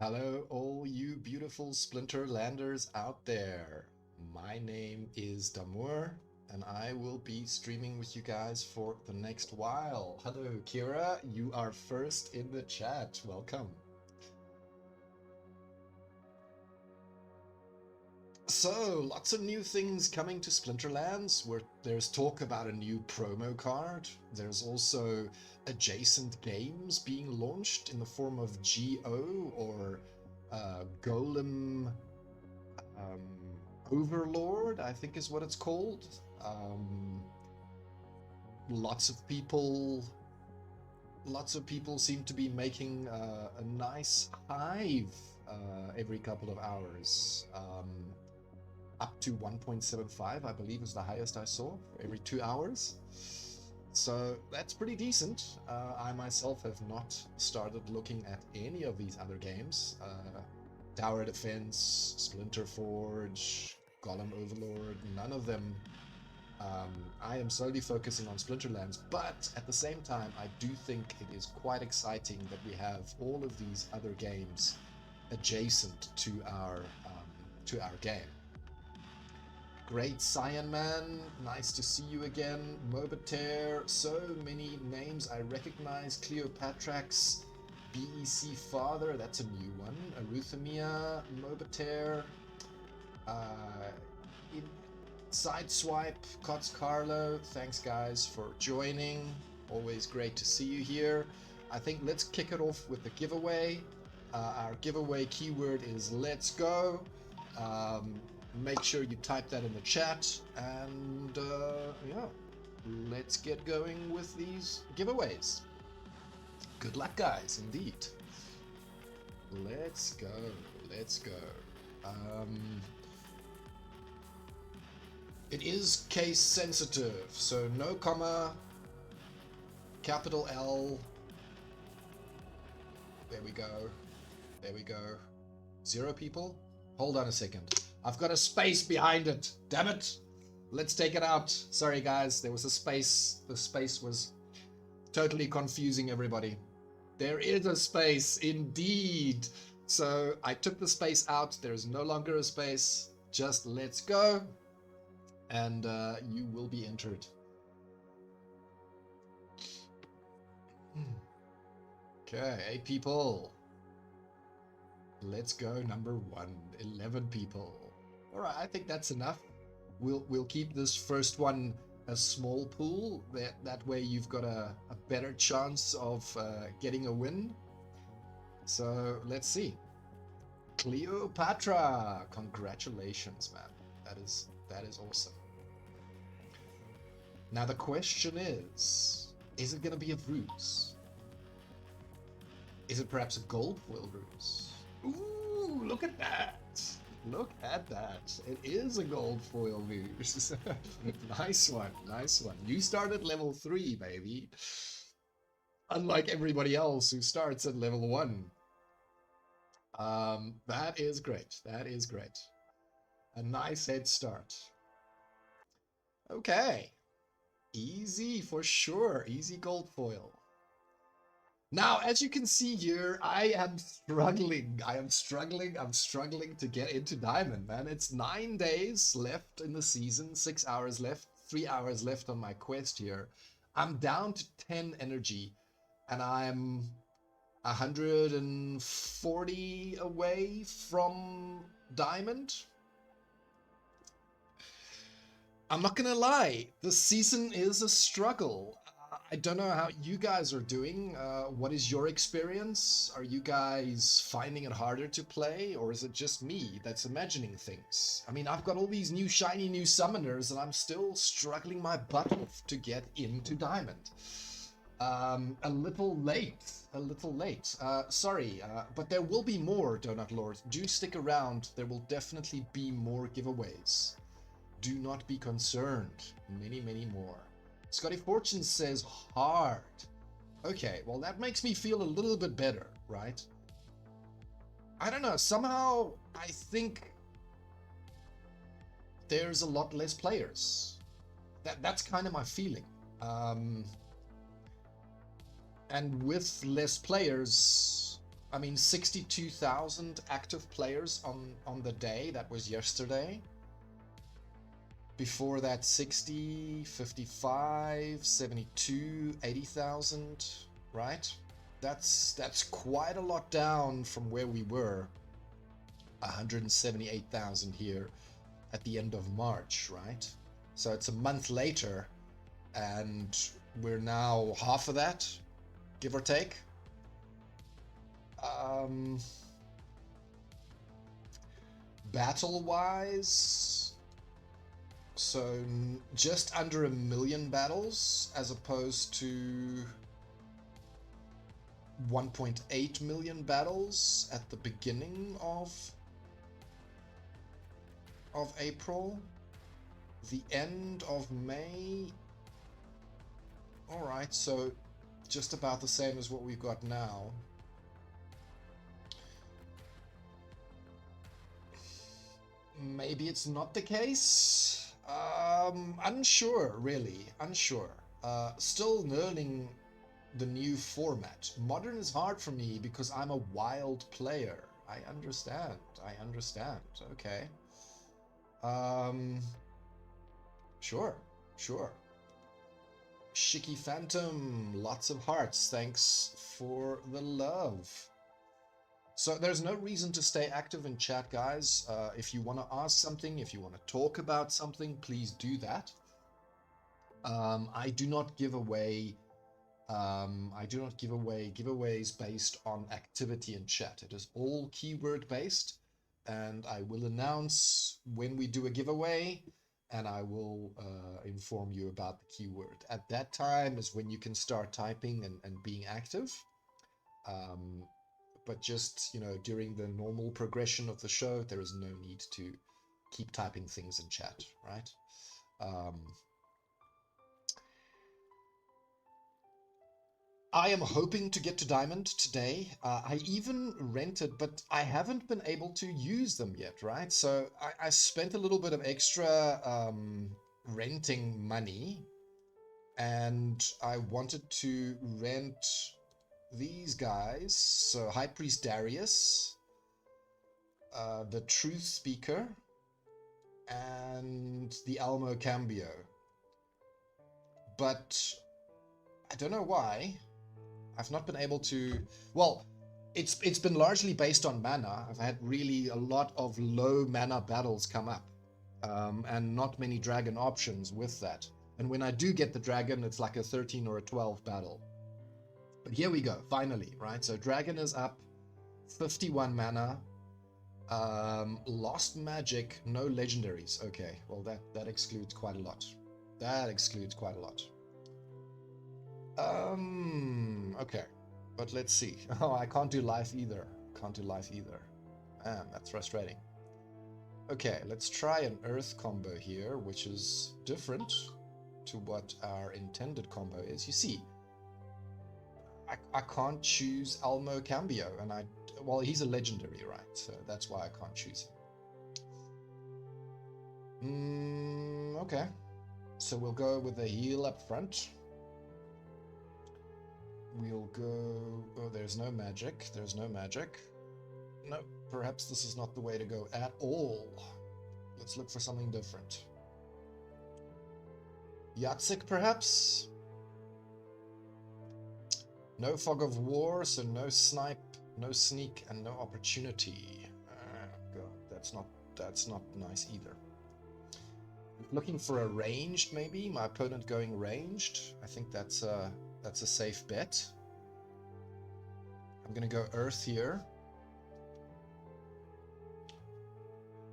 Hello, all you beautiful Splinterlanders out there. My name is Damour, and I will be streaming with you guys for the next while. Hello, Kira. You are first in the chat. Welcome. So, lots of new things coming to Splinterlands, where there's talk about a new promo card. There's also adjacent games being launched in the form of GO or Golem Overlord, I think is what it's called. Lots of people seem to be making a nice hive every couple of hours. Up to 1.75, I believe, is the highest I saw for every 2 hours. So that's pretty decent. I myself have not started looking at any of these other games. Tower Defense, Splinter Forge, Golem Overlord, none of them. I am solely focusing on Splinterlands, but at the same time, I do think it is quite exciting that we have all of these other games adjacent to our game. Great Cyan Man, nice to see you again. Mobitaire, so many names I recognize. Cleopatrax, BEC Father, that's a new one. Aruthemia, Mobitaire, Sideswipe, Cots Carlo, thanks guys for joining. Always great to see you here. I think let's kick it off with the giveaway. Our giveaway keyword is let's go. Make sure you type that in the chat, and yeah, let's get going with these giveaways. Good luck, guys, indeed. Let's go, let's go. It is case sensitive, so no comma, capital L. There we go, there we go. 0 people? Hold on a second. I've got a space behind it. Damn it. Let's take it out. Sorry, guys. There was a space. The space was totally confusing everybody. There is a space, indeed. So I took the space out. There is no longer a space. Just let's go. And you will be entered. Okay, 8 people. Let's go. Number 1. 11 people. All right, I think that's enough. We'll keep this first one a small pool. That way you've got a better chance of getting a win. So let's see. Cleopatra, congratulations, man. That is awesome. Now the question is it going to be a ruse? Is it perhaps a gold foil ruse? Ooh, look at that. Look at that. It is a gold foil ruse. Nice one, nice one. You start at level 3, baby. Unlike everybody else who starts at level 1. That is great. That is great. A nice head start. Okay. Easy for sure. Easy gold foil. Now, as you can see here, I am struggling. I'm struggling to get into Diamond, man. It's 9 days left in the season, 6 hours left, 3 hours left on my quest here. I'm down to 10 energy, and I'm 140 away from Diamond. I'm not gonna lie, the season is a struggle. I don't know how you guys are doing. What is your experience? Are you guys finding it harder to play, or is it just me that's imagining things? I mean, I've got all these new shiny new summoners, and I'm still struggling my butt off to get into Diamond. A little late. Sorry, but there will be more, Donut Lord. Do stick around. There will definitely be more giveaways. Do not be concerned. Many, many more. Scotty Fortune says hard. Okay, well that makes me feel a little bit better, right? I don't know, somehow I think there's a lot less players. That's kind of my feeling. And with less players, I mean, 62,000 active players on the day. That was yesterday. Before that, 60, 55, 72, 80,000, right? That's quite a lot down from where we were. 178,000 here at the end of March, right? So it's a month later, and we're now half of that, give or take. Battle-wise, so just under 1 million battles as opposed to 1.8 million battles at the beginning of April. The end of May. All right, so just about the same as what we've got now. Maybe it's not the case. Unsure, really. Unsure. Still learning the new format. Modern is hard for me because I'm a wild player. I understand. Okay. Sure. Shiki Phantom, lots of hearts. Thanks for the love. So there's no reason to stay active in chat, guys. If you want to ask something, if you want to talk about something, please do that. I do not give away giveaways based on activity in chat. It is all keyword based, and I will announce when we do a giveaway, and I will inform you about the keyword. At that time is when you can start typing and being active. But just, you know, during the normal progression of the show, there is no need to keep typing things in chat, right? I am hoping to get to Diamond today. I even rented, but I haven't been able to use them yet, right? So I spent a little bit of extra renting money, and I wanted to rent these guys. So High Priest Darius, the Truth Speaker, and the Almo Cambio. But I don't know why I've not been able to. Well, it's been largely based on mana. I've had really a lot of low mana battles come up, and not many dragon options with that. And when I do get the dragon, it's like a 13 or a 12 battle. But here we go, finally, right? So dragon is up, 51 mana, lost magic, no legendaries. Okay, well that excludes quite a lot. Okay, but let's see. Oh, I can't do life either. Man, that's frustrating. Okay, let's try an earth combo here, which is different to what our intended combo is. You see, I can't choose Almo Cambio, and well, he's a legendary, right? So that's why I can't choose him. Okay, so we'll go with the heal up front. We'll go... Oh, there's no magic. No, perhaps this is not the way to go at all. Let's look for something different. Yatsik, perhaps? No Fog of War, so no snipe, no sneak, and no opportunity. God, that's not nice either. Looking for a ranged, maybe? My opponent going ranged? I think that's a safe bet. I'm gonna go Earth here.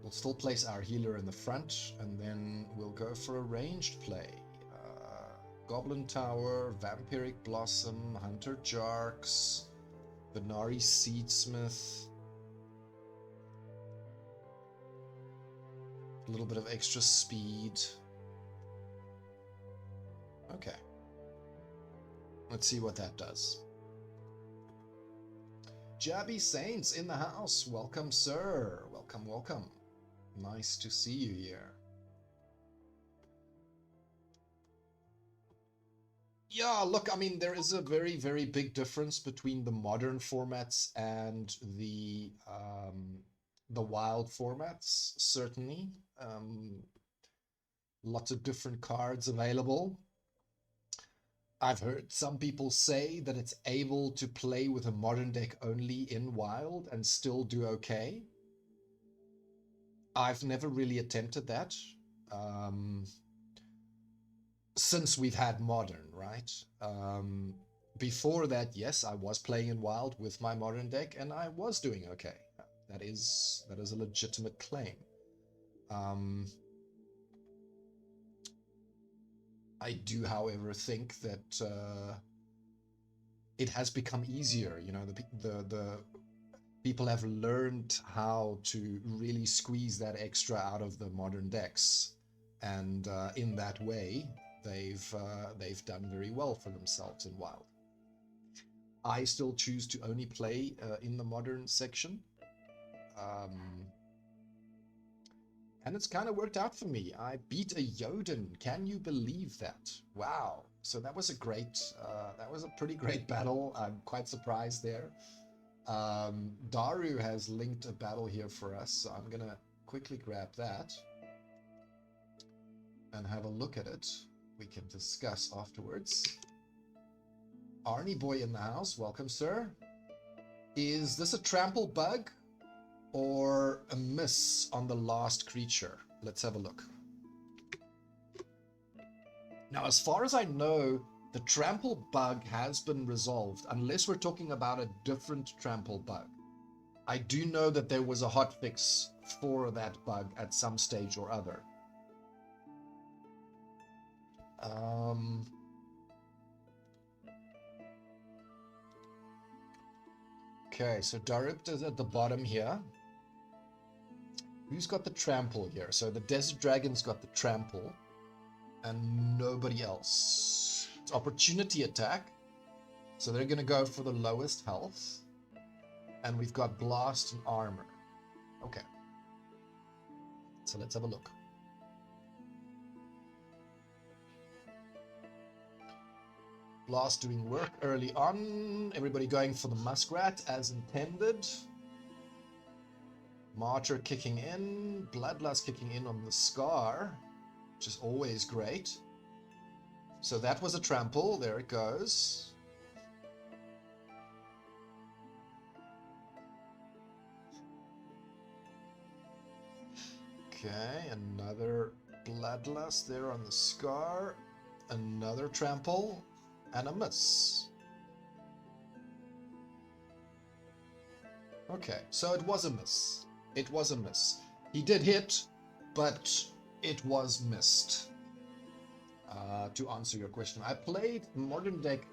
We'll still place our healer in the front, and then we'll go for a ranged play. Goblin Tower, Vampiric Blossom, Hunter Jarks, Venari Seedsmith. A little bit of extra speed. Okay. Let's see what that does. Jabby Saints in the house. Welcome, sir. Welcome. Nice to see you here. Yeah, look, I mean, there is a very, very big difference between the modern formats and the wild formats, certainly. Lots of different cards available. I've heard some people say that it's able to play with a modern deck only in wild and still do okay. I've never really attempted that. Um, since we've had modern, right? Um, Before that, yes, I was playing in wild with my modern deck, and I was doing okay. That is a legitimate claim. Um, I do, however, think that it has become easier. You know, the people have learned how to really squeeze that extra out of the modern decks, and in that way, they've done very well for themselves in wild. I still choose to only play in the modern section. Um, and it's kind of worked out for me. I beat a Jotun. Can you believe that? Wow. So that was a pretty great battle. I'm quite surprised there. Daru has linked a battle here for us, so I'm gonna quickly grab that and have a look at it. We can discuss afterwards. Arnie Boy in the house, welcome, sir. Is this a trample bug or a miss on the last creature? Let's have a look. Now, as far as I know, the trample bug has been resolved, unless we're talking about a different trample bug. I do know that there was a hotfix for that bug at some stage or other. Okay, so Darupt is at the bottom here. Who's got the trample here? So the Desert Dragon's got the trample, and nobody else. It's opportunity attack, so they're going to go for the lowest health. And we've got blast and armor. Okay. So let's have a look. Blast doing work early on. Everybody going for the muskrat as intended. Martyr kicking in. Bloodlust kicking in on the Scar, which is always great. So that was a trample. There it goes. Okay, another Bloodlust there on the Scar. Another trample. And a miss. Okay, so it was a miss. It was a miss. He did hit, but it was missed. To answer your question, I played Modern Deck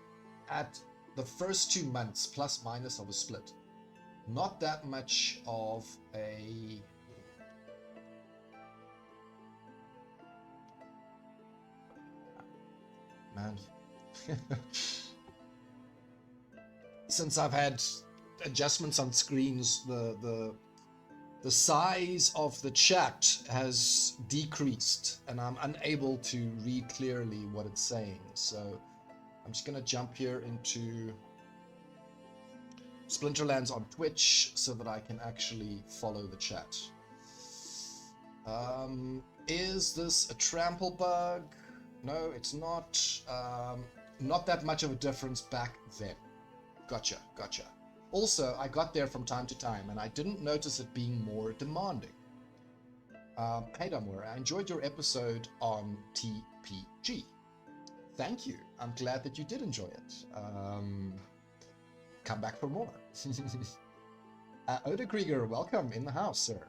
at the first 2 months, plus minus of a split. Not that much of a... Man. Since I've had adjustments on screens, the size of the chat has decreased, and I'm unable to read clearly what it's saying. So I'm just gonna jump here into Splinterlands on Twitch so that I can actually follow the chat. Is this a trample bug? No, it's not. Not that much of a difference back then. Gotcha, gotcha. Also, I got there from time to time, and I didn't notice it being more demanding. Hey, Damour, I enjoyed your episode on TPG. Thank you. I'm glad that you did enjoy it. Come back for more. Oda Krieger, welcome in the house, sir.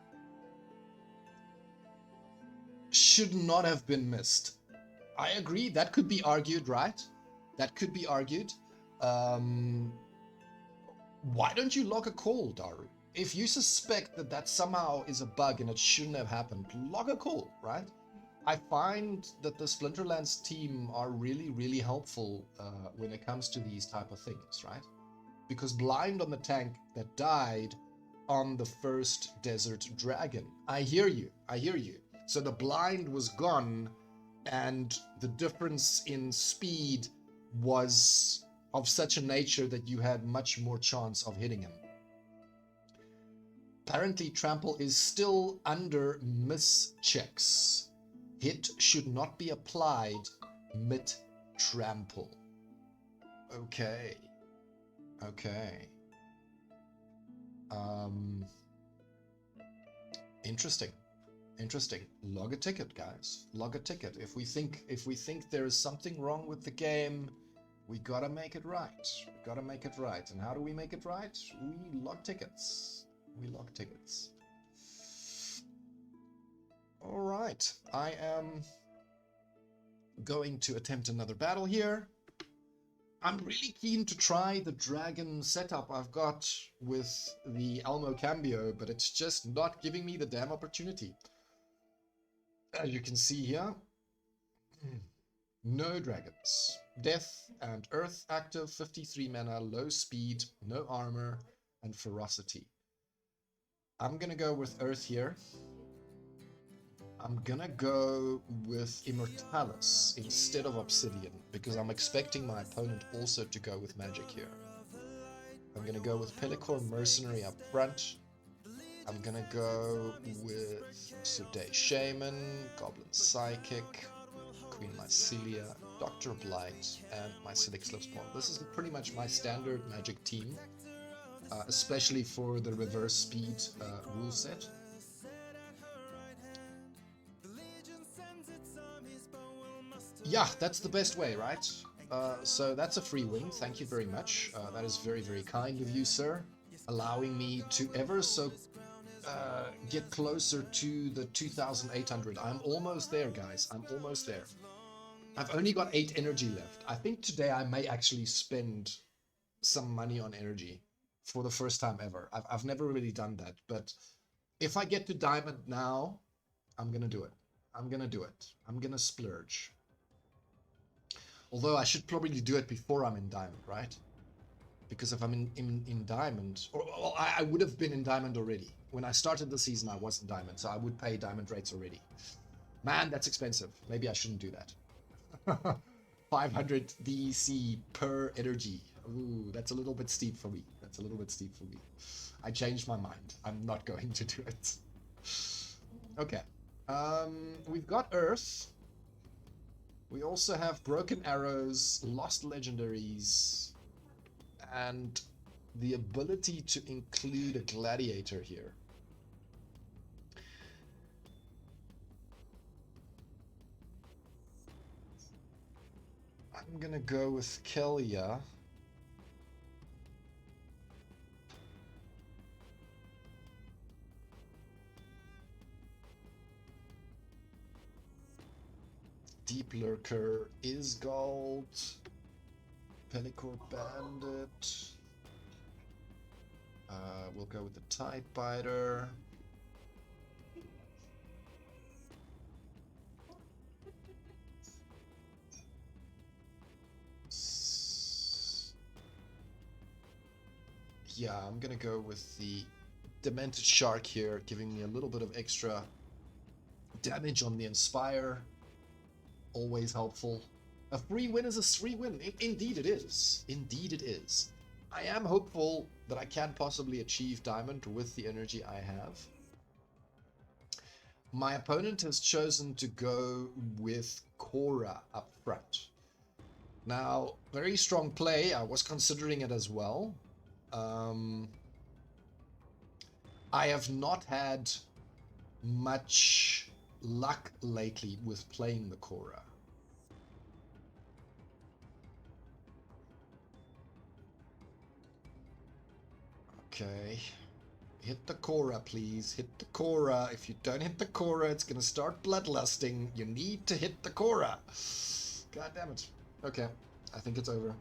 Should not have been missed. I agree. That could be argued, right? That could be argued. Why don't you log a call, Daru? If you suspect that that somehow is a bug and it shouldn't have happened, log a call, right? I find that the Splinterlands team are really, really helpful when it comes to these type of things, right? Because blind on the tank that died on the first Desert Dragon. I hear you. I hear you. So the blind was gone, and the difference in speed was of such a nature that you had much more chance of hitting him. Apparently, trample is still under miss checks. Hit should not be applied mid-trample. Okay. Okay. Interesting. Interesting. Log a ticket, guys. Log a ticket. If we think there is something wrong with the game, we gotta make it right. We gotta make it right. And how do we make it right? We log tickets. We log tickets. All right. I am going to attempt another battle here. I'm really keen to try the dragon setup I've got with the Elmo Cambio, but it's just not giving me the damn opportunity. As you can see here, no dragons. Death and Earth active, 53 mana, low speed, no armor, and ferocity. I'm gonna go with Earth here. I'm gonna go with Immortalis instead of Obsidian, because I'm expecting my opponent also to go with magic here. I'm gonna go with Pellicor Mercenary up front. I'm gonna go with Today Shaman, Goblin Psychic, Queen Mycelia, Doctor Blight, and my Silix Slipspawn. This is pretty much my standard magic team, especially for the reverse speed rule set. Yeah, that's the best way, right? So that's a free win. Thank you very much. That is very, very kind of you, sir. Allowing me to ever so get closer to the 2,800. I'm almost there, guys. I'm almost there. I've only got 8 energy left. I think today I may actually spend some money on energy for the first time ever. I've never really done that. But if I get to diamond now, I'm going to do it. I'm going to do it. I'm going to splurge. Although I should probably do it before I'm in diamond, right? Because if I'm in diamond, or well, I would have been in diamond already. When I started the season, I was in diamond, so I would pay diamond rates already. Man, that's expensive. Maybe I shouldn't do that. 500 DEC per energy. Ooh, that's a little bit steep for me. That's a little bit steep for me. I changed my mind. I'm not going to do it. Okay. We've got Earth. We also have Broken Arrows, Lost Legendaries, and the ability to include a Gladiator here. I'm gonna go with Kelia. Deep Lurker is gold. Pellicor Bandit. We'll go with the Tide Biter. Yeah, I'm gonna go with the Demented Shark here, giving me a little bit of extra damage on the Inspire. Always helpful. A free win is a free win. Indeed it is. Indeed it is. I am hopeful that I can possibly achieve diamond with the energy I have. My opponent has chosen to go with Korra up front. Now, very strong play. I was considering it as well. I have not had much luck lately with playing the Korra. Okay. Hit the Korra, please. Hit the Korra. If you don't hit the Korra, it's gonna start bloodlusting. You need to hit the Korra. God damn it. Okay. I think it's over.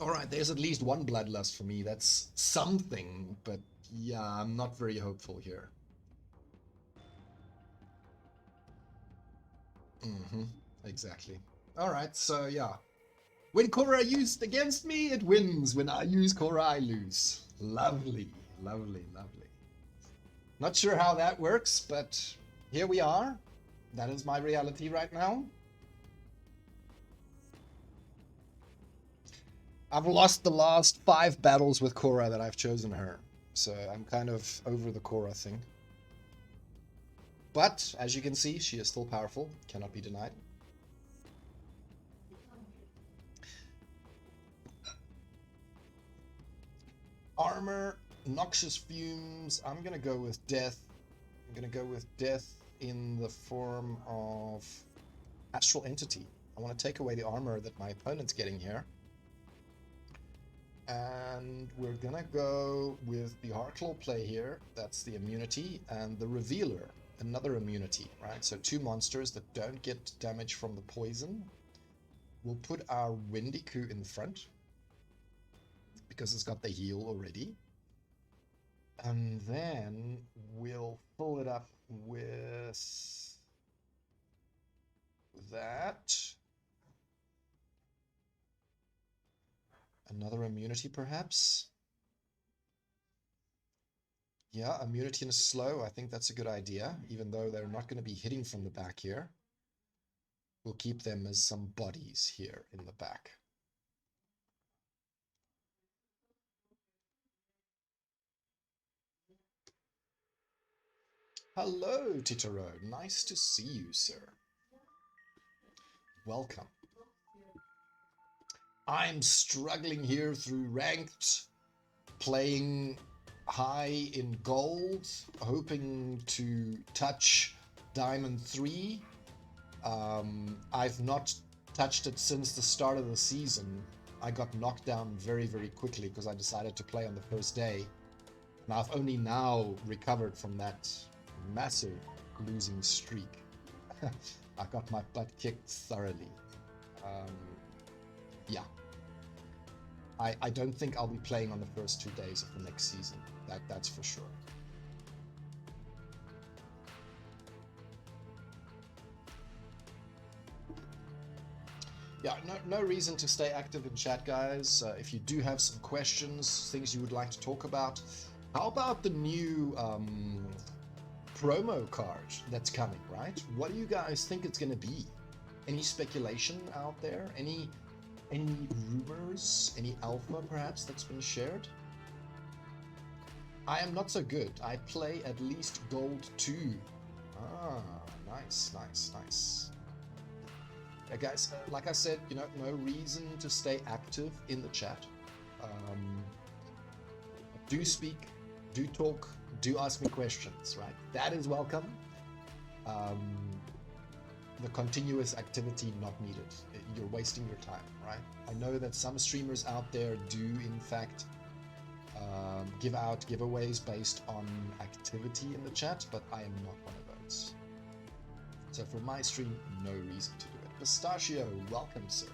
Alright, there's at least one bloodlust for me. That's something, but yeah, I'm not very hopeful here. Exactly. Alright, so yeah. When Korra used against me, it wins. When I use Korra, I lose. Lovely, lovely, lovely. Not sure how that works, but here we are. That is my reality right now. I've lost the last 5 battles with Korra that I've chosen her. So I'm kind of over the Korra thing. But, as you can see, she is still powerful. Cannot be denied. Armor, noxious fumes. I'm gonna go with death. I'm gonna go with death in the form of astral entity. I want to take away the armor that my opponent's getting here. And we're gonna go with the Heartclaw play here. That's the immunity. And the Revealer, another immunity, right? So 2 monsters that don't get damage from the poison. We'll put our Wendigo in the front, because it's got the heal already. And then we'll fill it up with that. Another immunity, perhaps? Yeah, immunity and slow. I think that's a good idea, even though they're not going to be hitting from the back here. We'll keep them as some bodies here in the back. Hello, Titaro. Nice to see you, sir. Welcome. I'm struggling here through ranked, playing high in gold, hoping to touch Diamond 3. I've not touched it since the start of the season. I got knocked down very, very quickly because I decided to play on the first day. And I've only now recovered from that massive losing streak. I got my butt kicked thoroughly. Yeah. I don't think I'll be playing on the first 2 days of the next season. That's for sure. Yeah, no reason to stay active in chat, guys. If you do have some questions, things you would like to talk about, how about the new promo card that's coming, right? What do you guys think it's going to be? Any speculation out there? Any rumors? Any alpha, perhaps, that's been shared? I am not so good. I play at least gold 2. Ah, nice, nice, nice. Yeah, guys, like I said, you know, no reason to stay active in the chat. Do speak, do talk, do ask me questions, right? That is welcome. The continuous activity not needed. You're wasting your time, right? I know that some streamers out there do, in fact, give out giveaways based on activity in the chat, but I am not one of those. So for my stream, no reason to do it. Pistachio, welcome, sir.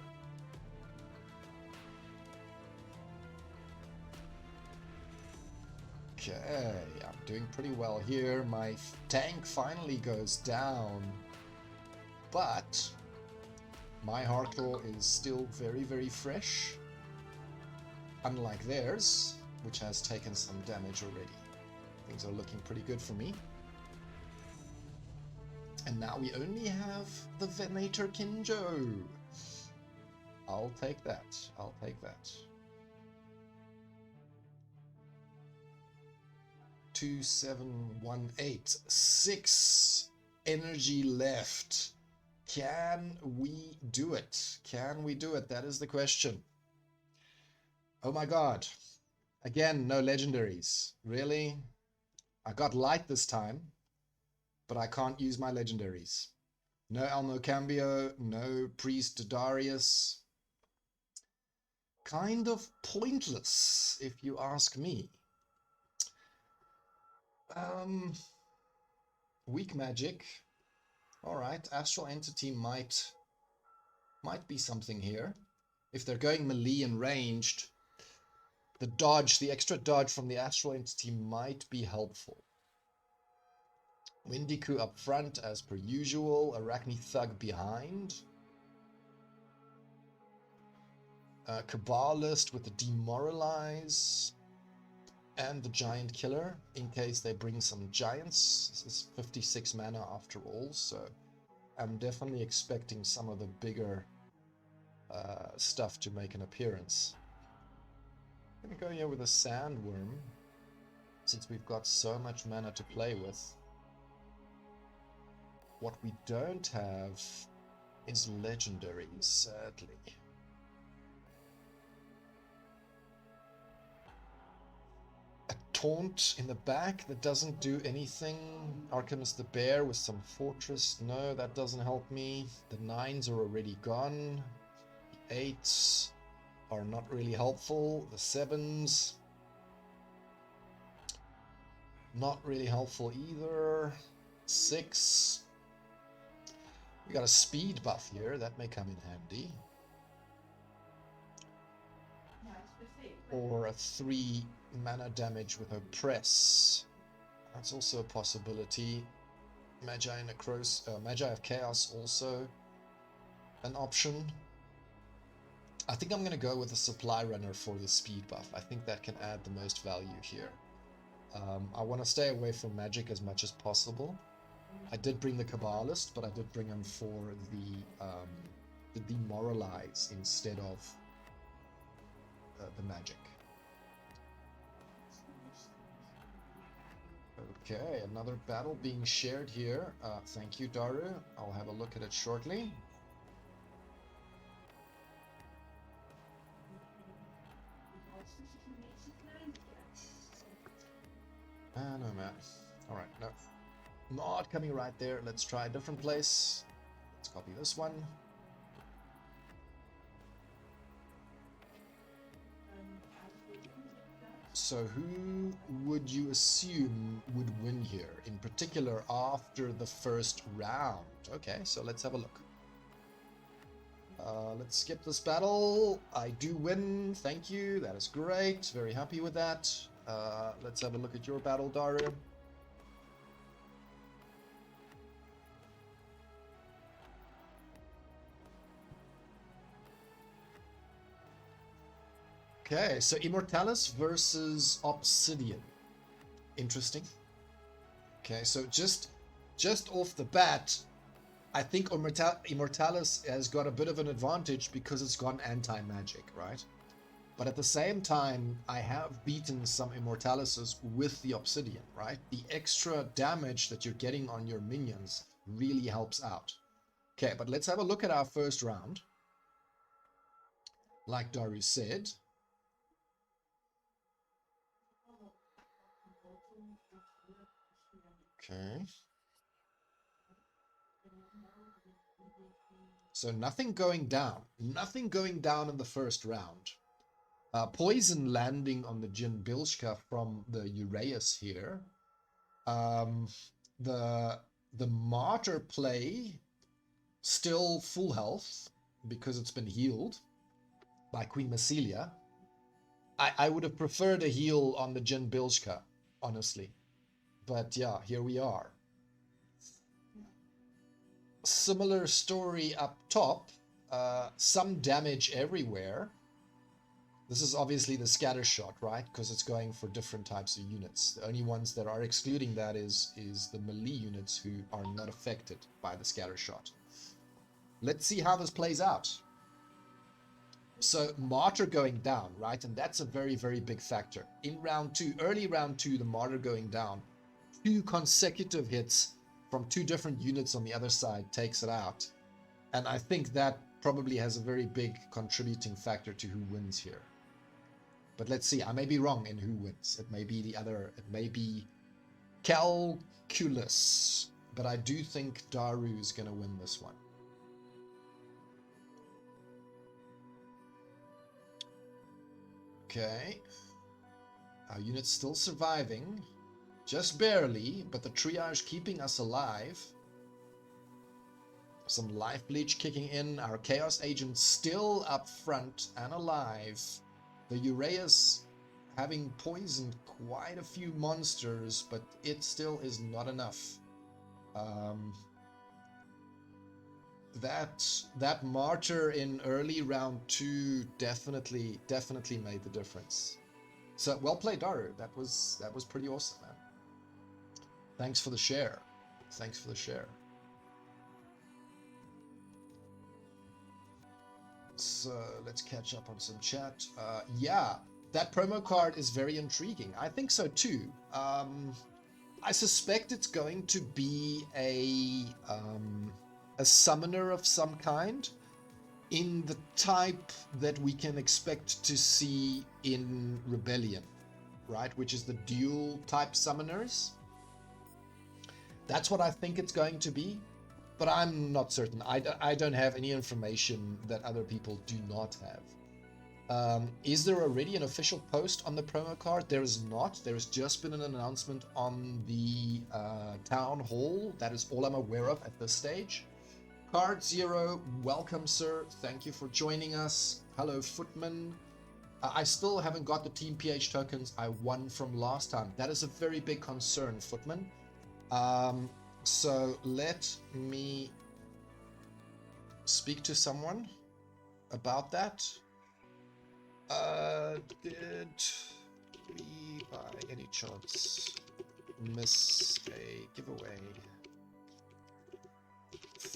Okay, I'm doing pretty well here. My tank finally goes down, but my Heartclaw is still very, very fresh, unlike theirs, which has taken some damage already. Things are looking pretty good for me. And now we only have the Venator Kinjo. I'll take that. I'll take that. 2718. 6 energy left. Can we do it? Can we do it? That is the question. Oh my god. Again, no legendaries. Really? I got light this time, but I can't use my legendaries. No Elmo Cambio, no Priest Darius. Kind of pointless, if you ask me. Weak magic. Alright, Astral Entity might be something here. If they're going melee and ranged, the dodge, the extra dodge from the Astral Entity might be helpful. Wendigo up front as per usual, Arachne Thug behind. Kabbalist with the Demoralize and the Giant Killer in case they bring some giants. This is 56 mana after all, so I'm definitely expecting some of the bigger stuff to make an appearance. I'm gonna go here with a Sandworm, since we've got so much mana to play with. What we don't have is legendaries, sadly. A Taunt in the back that doesn't do anything. Archimus the Bear with some Fortress. No, that doesn't help me. The 9s are already gone. The 8s are not really helpful. The 7s, not really helpful either. 6. We got a speed buff here. That may come in handy. Or a 3 mana damage with Oppress. That's also a possibility. Magi of Chaos also an option. I think I'm going to go with a Supply Runner for the speed buff. I think that can add the most value here. I want to stay away from magic as much as possible. I did bring the Kabbalist, but I did bring him for the Demoralize instead of the magic. Okay, another battle being shared here. Thank you, Daru. I'll have a look at it shortly. No, man. Alright, no. Not coming right there. Let's try a different place. Let's copy this one. So who would you assume would win here, in particular after the first round? Okay, so let's have a look. Let's skip this battle. I do win. Thank you. That is great. Very happy with that. Let's have a look at your battle, Daru. Okay, so Immortalis versus Obsidian. Interesting. Okay, so just off the bat, I think Immortalis has got a bit of an advantage because it's gone anti-magic, right? But at the same time, I have beaten some Immortalises with the Obsidian, right? The extra damage that you're getting on your minions really helps out. Okay, but let's have a look at our first round. Like Daru said. Okay. So nothing going down. Nothing going down in the first round. Poison landing on the Jin Bilshka from the Uraeus here. The Martyr play, still full health because it's been healed by Queen Massilia. I would have preferred a heal on the Jin Bilshka, honestly. But yeah, here we are. Similar story up top. Some damage everywhere. This is obviously the scatter shot, right? Because it's going for different types of units. The only ones that are excluding that is the melee units who are not affected by the scatter shot. Let's see how this plays out. So Martyr going down, right? And that's a very, very big factor. In round 2, early round 2, the Martyr going down. 2 consecutive hits from 2 different units on the other side takes it out. And I think that probably has a very big contributing factor to who wins here. But let's see, I may be wrong in who wins. It may be the other, it may be calculus. But I do think Daru is going to win this one. Okay. Our unit's still surviving. Just barely, but the triage keeping us alive. Some life leech kicking in. Our chaos agent still up front and alive. The Uraeus having poisoned quite a few monsters, but it still is not enough. That Martyr in early round 2 definitely made the difference. So well played, Daru. That was pretty awesome, man. Thanks for the share. Thanks for the share. So let's catch up on some chat. Yeah, That promo card is very intriguing. I think so too. I suspect it's going to be a summoner of some kind in the type that we can expect to see in Rebellion, right? Which is the dual type summoners. That's what I think it's going to be, but I'm not certain. I don't have any information that other people do not have. Is there already an official post on the promo card? There is not. There has just been an announcement on the town hall. That is all I'm aware of at this stage. Card Zero, welcome, sir. Thank you for joining us. Hello, Footman. I still haven't got the Team PH tokens I won from last time. That is a very big concern, Footman. So let me speak to someone about that. Did we by any chance miss a giveaway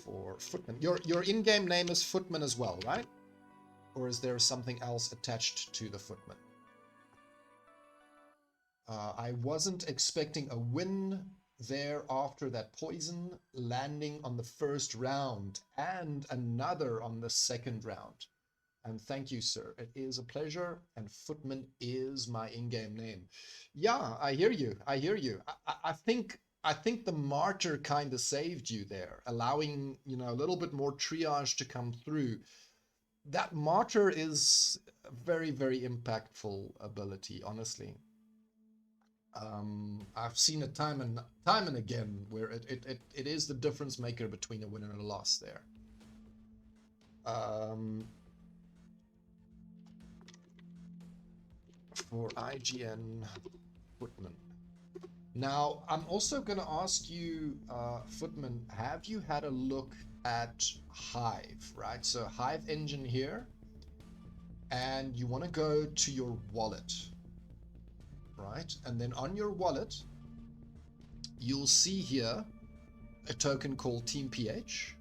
for Footman? Your in-game name is Footman as well, right? Or is there something else attached to the Footman? I wasn't expecting a win there after that poison, landing on the first round and another on the second round. And thank you, sir. It is a pleasure, and Footman is my in-game name. Yeah, I hear you. I hear you. I think the Martyr kind of saved you there, allowing, you know, a little bit more triage to come through. That Martyr is a very, very impactful ability, honestly. I've seen it time and again where it is the difference maker between a win and a loss there. For IGN Footman. Now, I'm also going to ask you, Footman, have you had a look at Hive, right? So Hive engine here, and you want to go to your wallet, right? And then on your wallet, you'll see here a token called Team PH,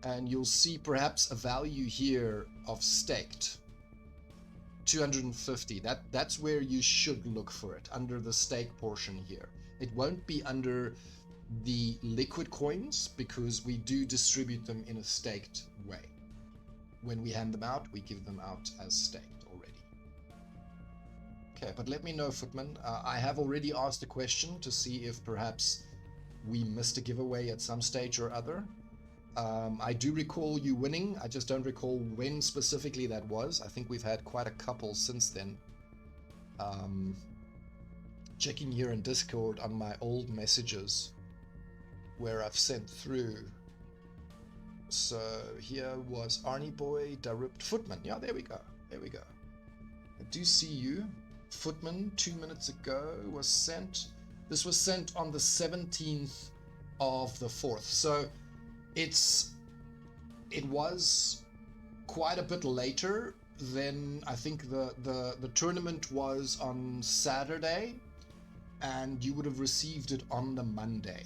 and you'll see perhaps a value here of staked. 250. That's where you should look for it, under the stake portion here. It won't be under the liquid coins because we do distribute them in a staked way. When we hand them out, we give them out as staked already. Okay, but let me know, Footman. I have already asked a question to see if perhaps we missed a giveaway at some stage or other. I do recall you winning. I just don't recall when specifically that was. I think we've had quite a couple since then. Checking here in Discord on my old messages where I've sent through. So here was Arnie Boy, Darupt, Footman. Yeah, there we go. There we go. I do see you. Footman, 2 minutes ago, was sent. This was sent on the 17th of the 4th. So it was quite a bit later than I think the tournament was on Saturday, and you would have received it on the Monday.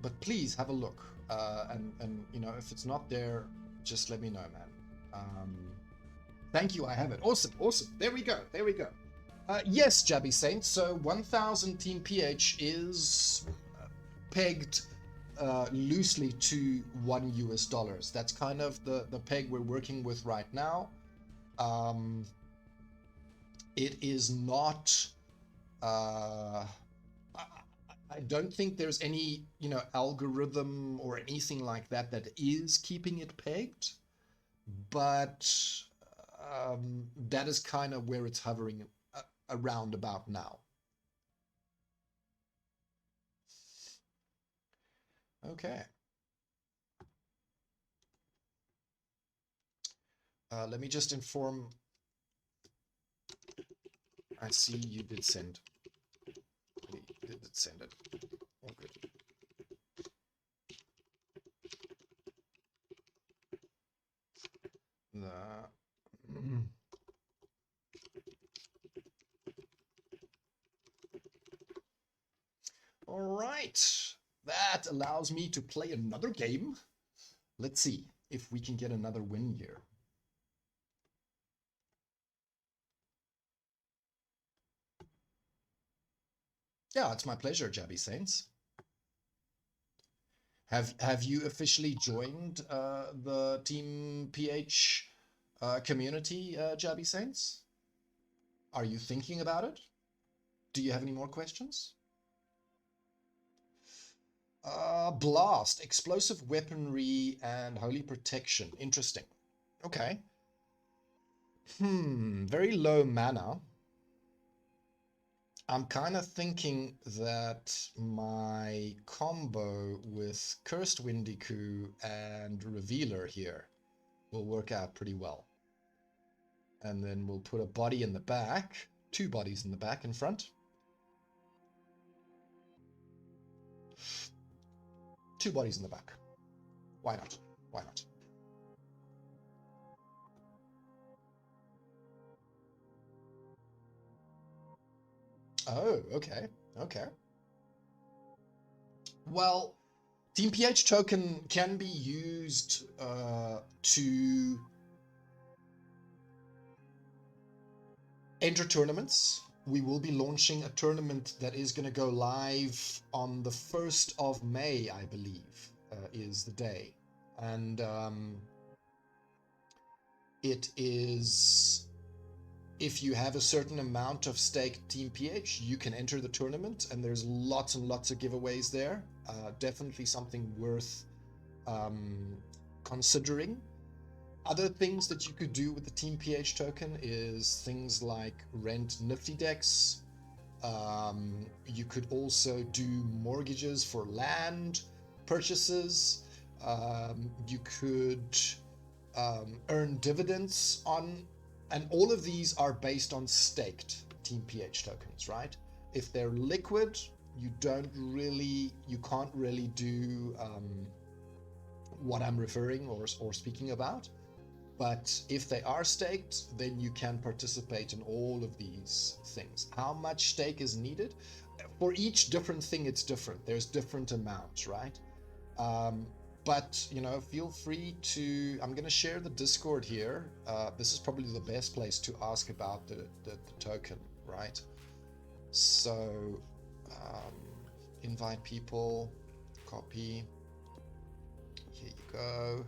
But please have a look, and you know, if it's not there, just let me know, man. Thank you, I have it. Awesome. There we go. Yes, Jabby Saint. So 1000 Team PH is pegged loosely to $1. That's kind of the peg we're working with right now. It is not I don't think there's any, you know, algorithm or anything like that that is keeping it pegged, but that is kind of where it's hovering around about now. Okay. Let me just inform. I see you did send. You did send it. All good. All right. That allows me to play another game. Let's see if we can get another win here. Yeah, it's my pleasure, Jabby Saints. Have you officially joined the Team PH community, Jabby Saints? Are you thinking about it? Do you have any more questions? Blast, explosive weaponry, and holy protection. Interesting. Okay. Very low mana. I'm kind of thinking that my combo with Cursed Windiku and Revealer here will work out pretty well. And then we'll put a body in the back, 2 bodies in the back in front. 2 bodies in the back. Why not? Why not? Oh, okay. Okay. Well, Team PH token can be used to enter tournaments. We will be launching a tournament that is going to go live on the 1st of May, I believe, is the day. And it is, if you have a certain amount of staked Team PH, you can enter the tournament, and there's lots and lots of giveaways there. Definitely something worth considering. Other things that you could do with the Team PH token is things like rent nifty decks. You could also do mortgages for land purchases. You could earn dividends on, and all of these are based on staked Team PH tokens, right? If they're liquid, you can't really do what I'm referring or speaking about. But if they are staked, then you can participate in all of these things. How much stake is needed? For each different thing, it's different. There's different amounts, right? But, you know, feel free to... I'm going to share the Discord here. This is probably the best place to ask about the token, right? So, invite people, copy. Here you go.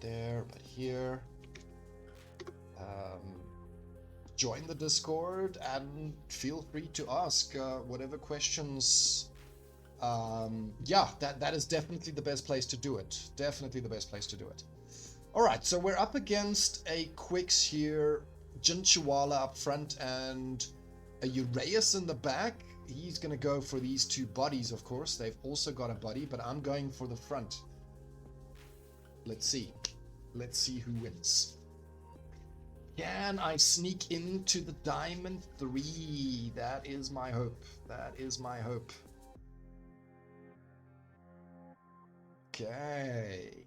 There, but here. Join the Discord and feel free to ask whatever questions. Yeah, that is definitely the best place to do it. Definitely the best place to do it. All right, so we're up against a Quicks here, Jin Chihuahua up front, and a Uraeus in the back. He's going to go for these 2 bodies, of course. They've also got a body, but I'm going for the front. Let's see. Let's see who wins. Can I sneak into the Diamond 3? That is my hope. That is my hope. Okay.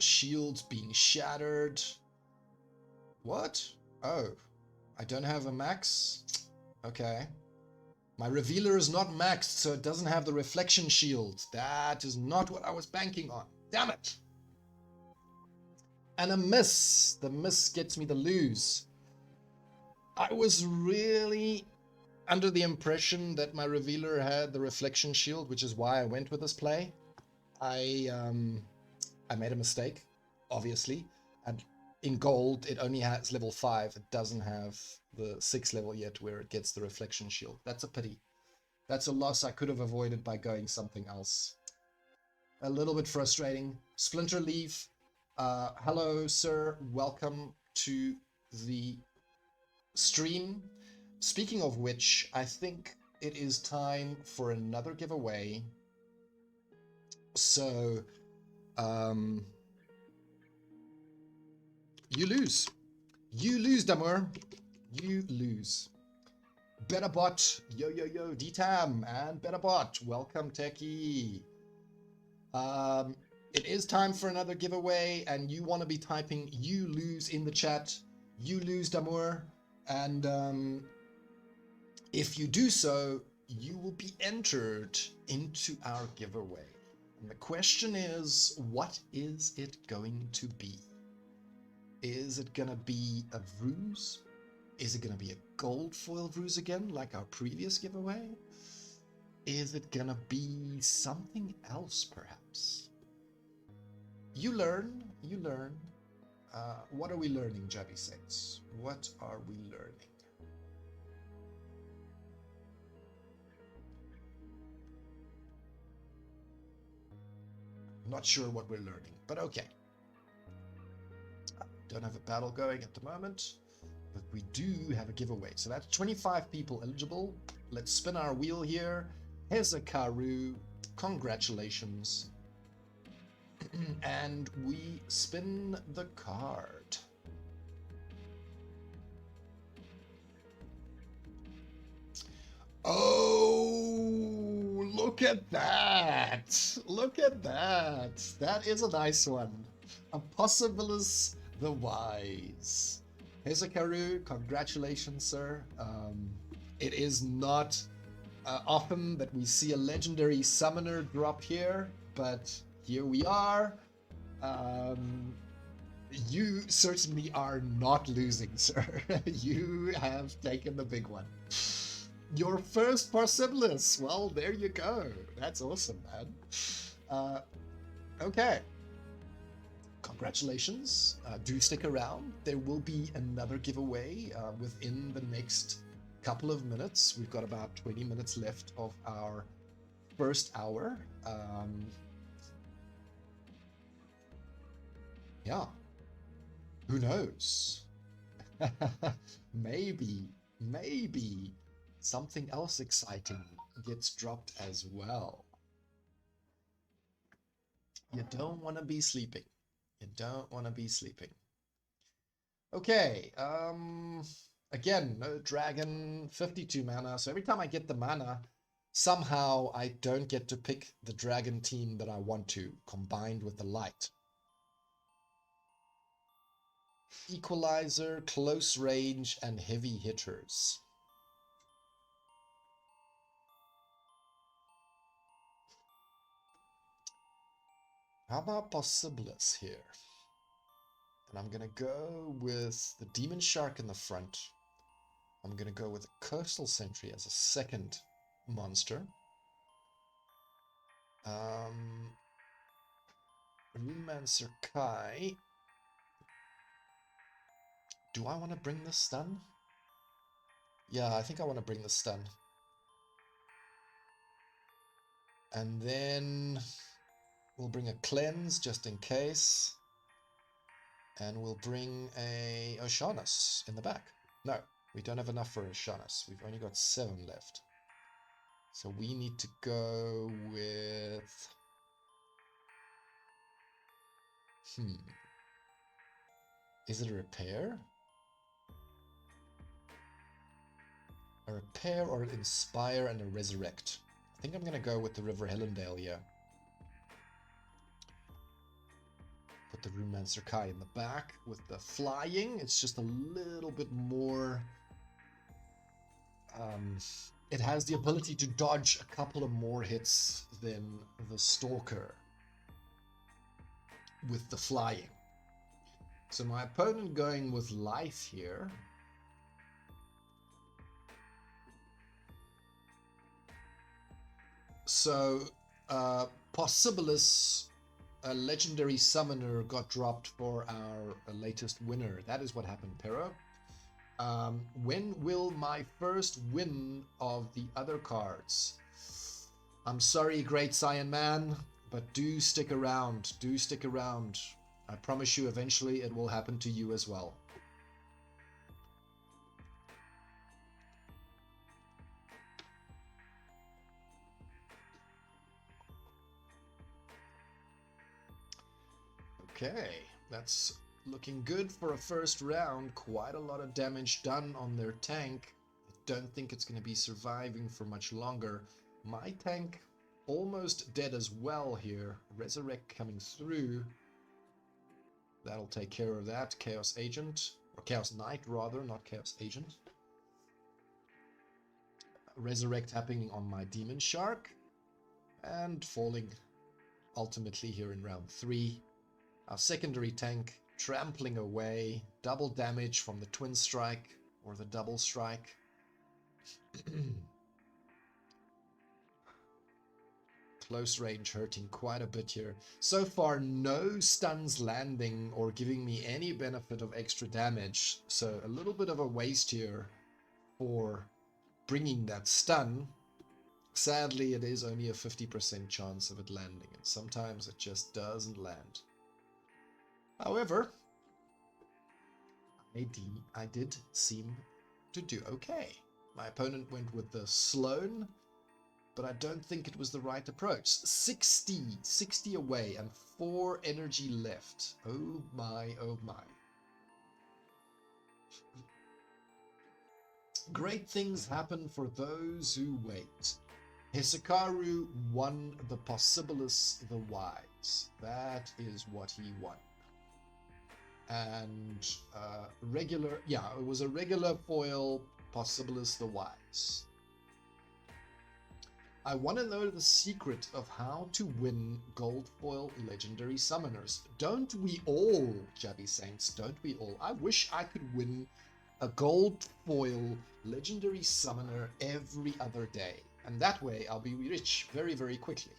Shields being shattered. What? Oh, I don't have a max? Okay. My Revealer is not maxed, so it doesn't have the reflection shield. That is not what I was banking on. Damn it! And a miss. The miss gets me the lose. I was really under the impression that my Revealer had the reflection shield, which is why I went with this play. I made a mistake, obviously. And in gold, it only has level 5. It doesn't have the 6 level yet where it gets the reflection shield. That's a pity. That's a loss I could have avoided by going something else. A little bit frustrating. Splinter Leaf, hello, sir. Welcome to the stream. Speaking of which, I think it is time for another giveaway. So, you lose. You lose, Damour. You lose. Betterbot, yo, D-Tam, and Betterbot, welcome, Techie. It is time for another giveaway, and you want to be typing "you lose" in the chat. You lose, Damour, and if you do so, you will be entered into our giveaway. And the question is, what is it going to be? Is it gonna be a ruse? Is it gonna be a gold foil ruse again, like our previous giveaway? Is it gonna be something else, perhaps? You learn, you learn. What are we learning, Jabby Saints? What are we learning? Not sure what we're learning, but okay. Don't have a battle going at the moment, but we do have a giveaway. So that's 25 people eligible. Let's spin our wheel here. Hezekaru, congratulations. And we spin the card. Oh, look at that. Look at that. That is a nice one. Impossibilis the Wise. Hezekaru, congratulations, sir. It is not often that we see a legendary summoner drop here, but here we are. You certainly are not losing, sir. You have taken the big one. Your first Parsibilis. Well, there you go. That's awesome, man. Okay. Congratulations. Do stick around. There will be another giveaway within the next couple of minutes. We've got about 20 minutes left of our first hour. Yeah. Who knows? maybe something else exciting gets dropped as well. You don't want to be sleeping. You don't want to be sleeping. Okay, again, no dragon, 52 mana. So every time I get the mana, somehow I don't get to pick the dragon team that I want to, combined with the light. Equalizer, close range, and heavy hitters. How about Possibilis here? And I'm going to go with the Demon Shark in the front. I'm going to go with a Coastal Sentry as a second monster. Runemancer Kai. Do I want to bring the stun? Yeah, I think I want to bring the stun. And then we'll bring a Cleanse just in case. And we'll bring a Oceanus in the back. No, we don't have enough for Oceanus. We've only got 7 left. So we need to go with... Is it a repair? A repair or an inspire and a resurrect? I think I'm going to go with the River Helendale here. Put the Runemancer Kai in the back with the flying. It's just a little bit more... it has the ability to dodge a couple of more hits than the Stalker with the flying. So my opponent going with life here. So Possibilis, a legendary summoner, got dropped for our latest winner. That is what happened, Pero. When will my first win of the other cards? I'm sorry, Great Saiyan Man, but do stick around. Do stick around. I promise you eventually it will happen to you as well. Okay, that's looking good for a first round. Quite a lot of damage done on their tank. I don't think it's going to be surviving for much longer. My tank almost dead as well here. Resurrect coming through. That'll take care of that. Chaos Agent, or Chaos Knight rather, not Chaos Agent. Resurrect happening on my Demon Shark. And falling ultimately here in round 3. Our secondary tank trampling away. Double damage from the twin strike or the double strike. Close range hurting quite a bit here. So far, no stuns landing or giving me any benefit of extra damage. So a little bit of a waste here for bringing that stun. Sadly, it is only a 50% chance of it landing, and sometimes it just doesn't land. However, I did seem to do okay. My opponent went with the Sloan, but I don't think it was the right approach. 60 away and 4 energy left. Oh my, oh my. Great things happen for those who wait. Hisakaru won the Possibilis the Wise. That is what he won. And it was a regular foil Possibilis the Wise. I want to know the secret of how to win gold foil legendary summoners. Don't we all, Jabby Saints? Don't we all? I wish I could win a gold foil legendary summoner every other day. And that way I'll be rich very, very quickly.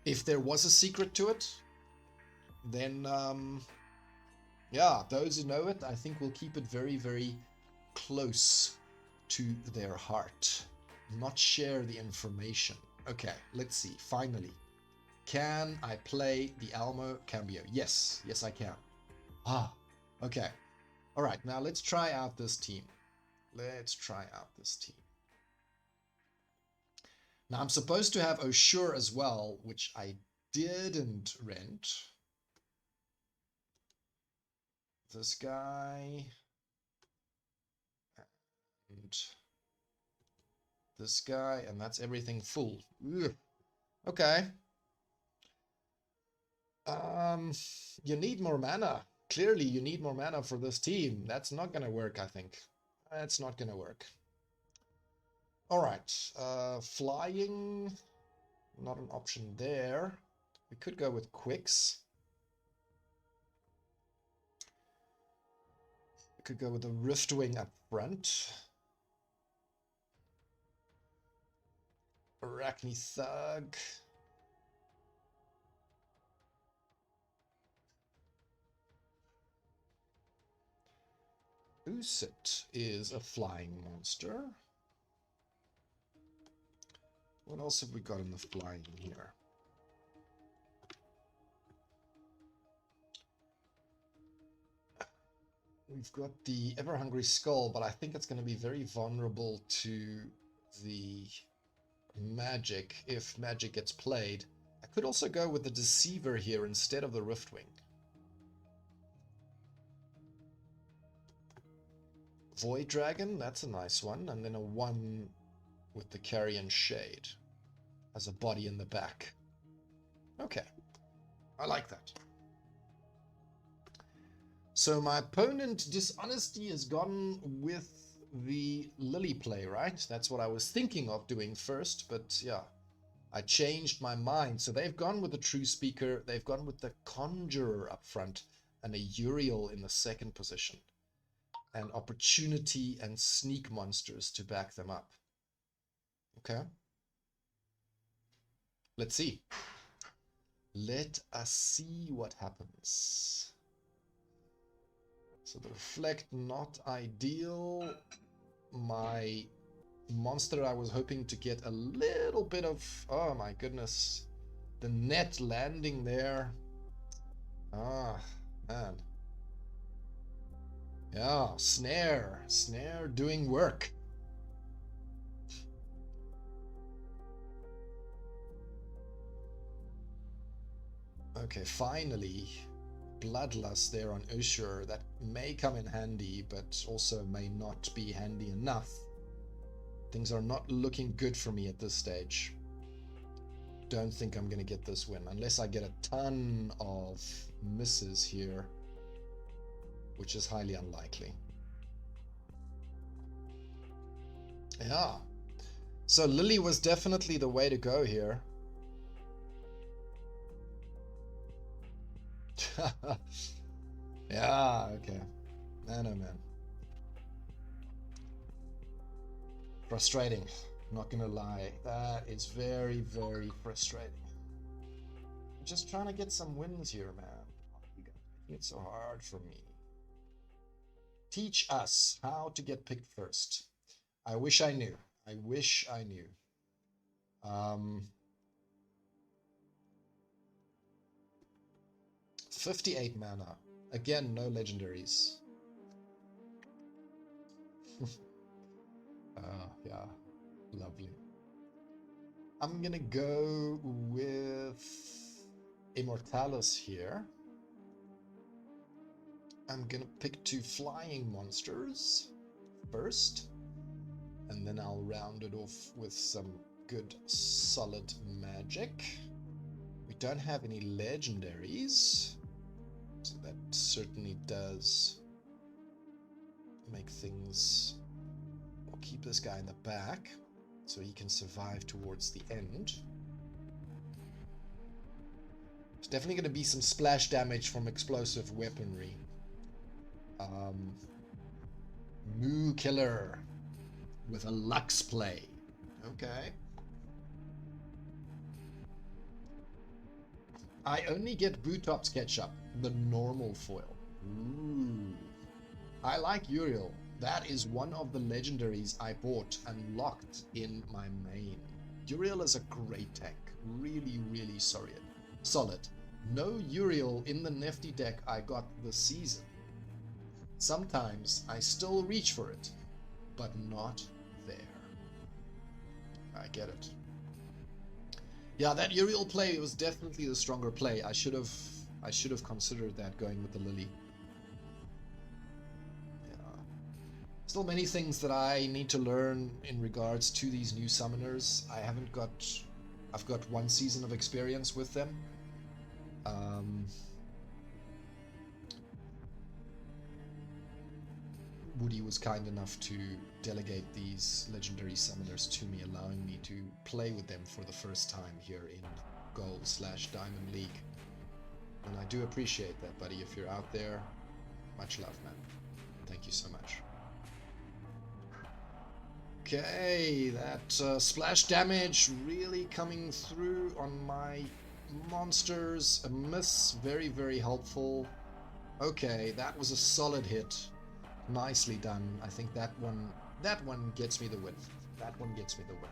If there was a secret to it, then yeah, those who know it, I think will keep it very, very close to their heart. Not share the information. Okay, let's see. Finally, can I play the Almo Cambio? Yes, yes I can. Ah, okay. All right, now let's try out this team. Let's try out this team. Now I'm supposed to have Oshur as well, which I didn't rent. This guy. And this guy, and that's everything full. Ugh. Okay. You need more mana. Clearly, you need more mana for this team. That's not gonna work, I think. That's not gonna work. Alright. Flying. Not an option there. We could go with Quicks. We could go with a Riftwing up front. Arachne Thug. Usit is a flying monster. What else have we got in the flying here? We've got the Ever-Hungry Skull, but I think it's going to be very vulnerable to the magic if magic gets played. I could also go with the Deceiver here instead of the Riftwing. Void Dragon, that's a nice one. And then a 1 with the Carrion Shade as a body in the back. Okay, I like that. So my opponent, Dishonesty, has gone with the Lily play, right? That's what I was thinking of doing first, but yeah, I changed my mind. So they've gone with the True Speaker, they've gone with the Conjurer up front, and a Uriel in the second position. And Opportunity and Sneak monsters to back them up. Okay. Let's see. Let us see what happens. So the Reflect, not ideal. My monster, I was hoping to get a little bit of, oh my goodness, the net landing there. Ah, man. Yeah, Snare doing work. Okay, finally. Bloodlust there on Ushur. That may come in handy, but also may not be handy enough. Things are not looking good for me at this stage. Don't think I'm going to get this win, unless I get a ton of misses here, which is highly unlikely. Yeah. So Lily was definitely the way to go here. Yeah, okay. Man, oh man. Frustrating. Not gonna lie. That is very, very frustrating. I'm just trying to get some wins here, man. You guys making it so hard for me. Teach us how to get picked first. I wish I knew. I wish I knew. 58 mana. Again, no legendaries. Yeah, lovely. I'm gonna go with Immortalis here. I'm gonna pick 2 flying monsters first, and then I'll round it off with some good solid magic. We don't have any legendaries, so that certainly does make things... We'll keep this guy in the back so he can survive towards the end. There's definitely going to be some splash damage from explosive weaponry. Moo Killer with a Lux play. Okay. I only get Bootop's Ketchup, the normal foil. Ooh. I like Uriel. That is one of the legendaries I bought and locked in my main. Uriel is a great tank. Really, really solid. No Uriel in the Nifty deck I got this season. Sometimes I still reach for it, but not there. I get it. Yeah, that Uriel play was definitely the stronger play. I should have considered that going with the Lily. Still many things that I need to learn in regards to these new summoners. I've got 1 season of experience with them. Woody was kind enough to delegate these legendary summoners to me, allowing me to play with them for the first time here in Gold/Diamond League. And I do appreciate that, buddy. If you're out there, much love, man. Thank you so much. Okay, that splash damage really coming through on my monsters. A miss, very, very helpful. Okay, that was a solid hit. Nicely done. I think that one gets me the win. That one gets me the win.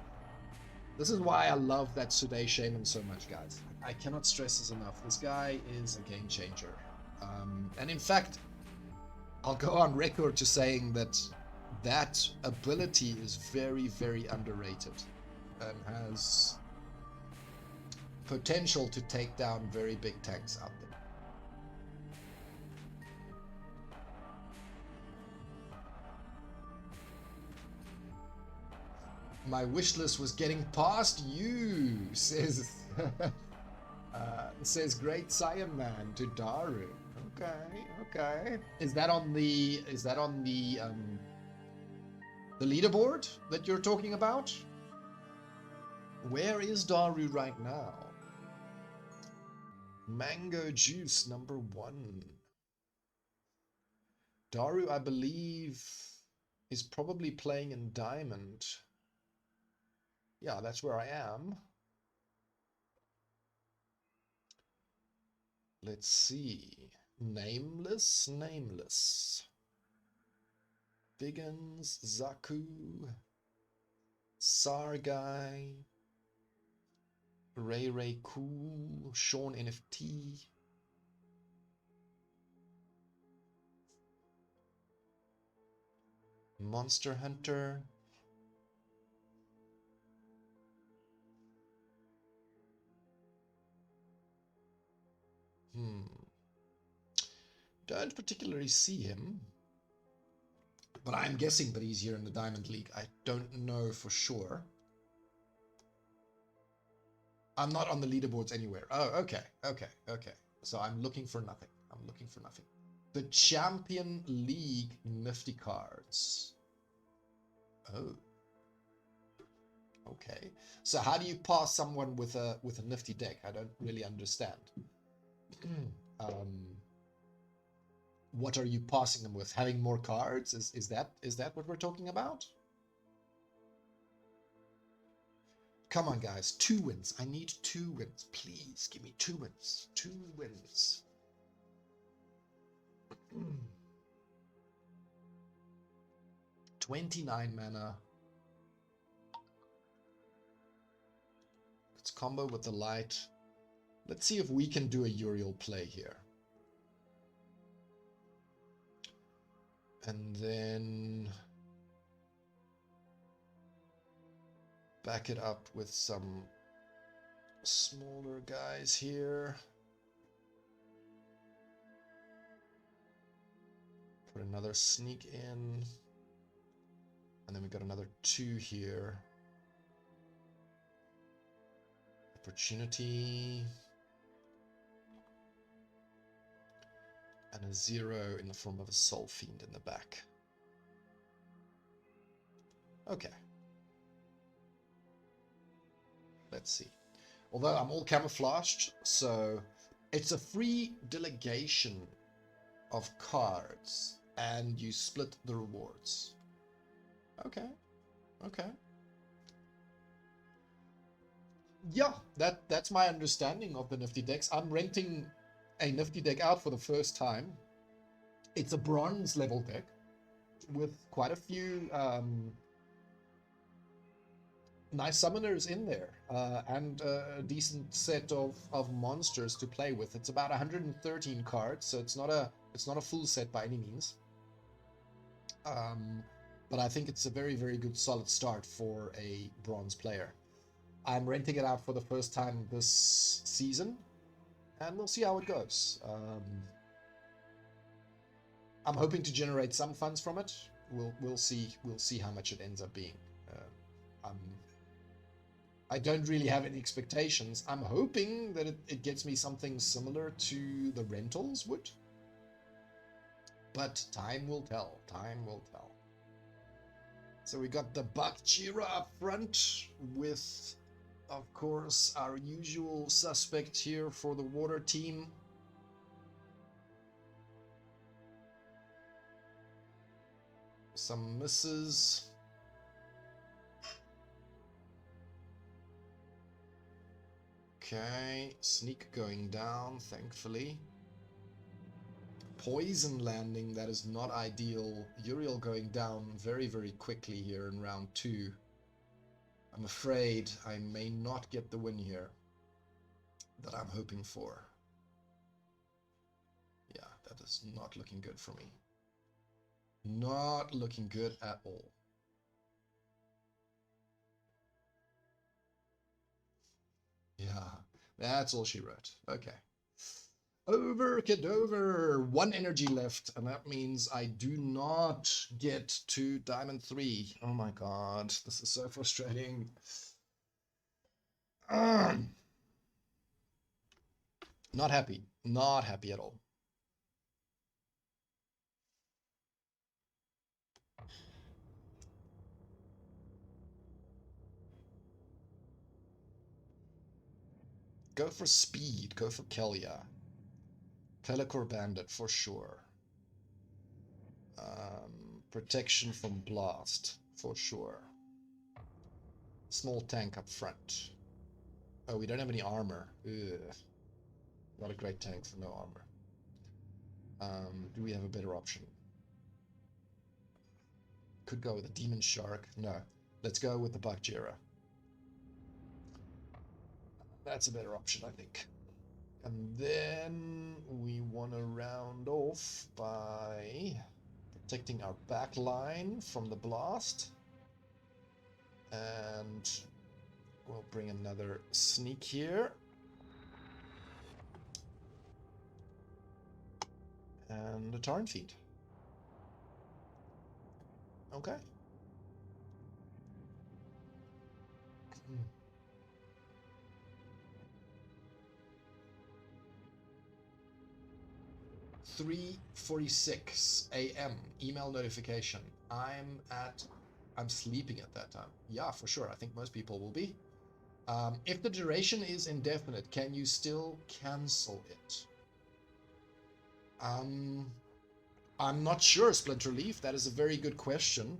This is why I love that Sude Shaman so much, guys. I cannot stress this enough. This guy is a game changer. And in fact, I'll go on record to saying that ability is very, very underrated and has potential to take down very big tanks out there. My wish list was getting past you, says says Great Saiyan Man to Daru. Okay. Is that on the leaderboard that you're talking about? Where is Daru right now? Mango Juice number 1. Daru, I believe, is probably playing in Diamond. Yeah, that's where I am. Let's see. Nameless. Biggins, Zaku, Sargai, Ray Cool, Sean NFT. Monster Hunter. Don't particularly see him, but I'm guessing that he's here in the Diamond League. I don't know for sure. I'm not on the leaderboards anywhere. Oh, okay. So I'm looking for nothing. The Champion League Nifty cards. Oh. Okay. So how do you pass someone with a nifty deck? I don't really understand. What are you passing them with? Having more cards? Is that what we're talking about? Come on, guys. 2 wins. I need 2 wins. Please give me 2 wins. 2 wins. 29 mana. Let's combo with the light. Let's see if we can do a Uriel play here. And then back it up with some smaller guys here. Put another sneak in. And then we got another 2 here. Opportunity. And a 0 in the form of a Soul Fiend in the back. Okay. Let's see. Although I'm all camouflaged, so it's a free delegation of cards, and you split the rewards. Okay. Okay. Yeah, that's my understanding of the Nifty decks. I'm renting a Nifty deck out for the first time. It's a bronze level deck with quite a few nice summoners in there, and a decent set of monsters to play with. It's about 113 cards, so it's not a full set by any means. But I think it's a very, very good solid start for a bronze player. I'm renting it out for the first time this season, and we'll see how it goes. I'm hoping to generate some funds from it. We'll see how much it ends up being. I don't really have any expectations. I'm hoping that it gets me something similar to the rentals would, but time will tell. Time will tell. So we got the Bakjira up front with, of course, our usual suspect here for the water team. Some misses. Okay, sneak going down, thankfully. Poison landing, that is not ideal. Uriel going down very, very quickly here in round 2. I'm afraid I may not get the win here that I'm hoping for. Yeah, that is not looking good for me. Not looking good at all. Yeah, that's all she wrote. Okay. Over, Cadover. 1 energy left, and that means I do not get to Diamond 3. Oh my god, this is so frustrating. Not happy. Not happy at all. Go for speed. Go for Kelia. Telecor Bandit for sure. Protection from blast for sure. Small tank up front. Oh, we don't have any armor. Ugh. Not a great tank for no armor. Do we have a better option? Could go with a Demon Shark. No. Let's go with the Bakjira. That's a better option, I think. And then we want to round off by protecting our back line from the blast. And we'll bring another sneak here. And a Tarn Feed. Okay. 3:46 a.m. email notification. I'm sleeping at that time. Yeah, for sure. I think most people will be. If the duration is indefinite, can you still cancel it? Um, I'm not sure, Splinterleaf. That is a very good question.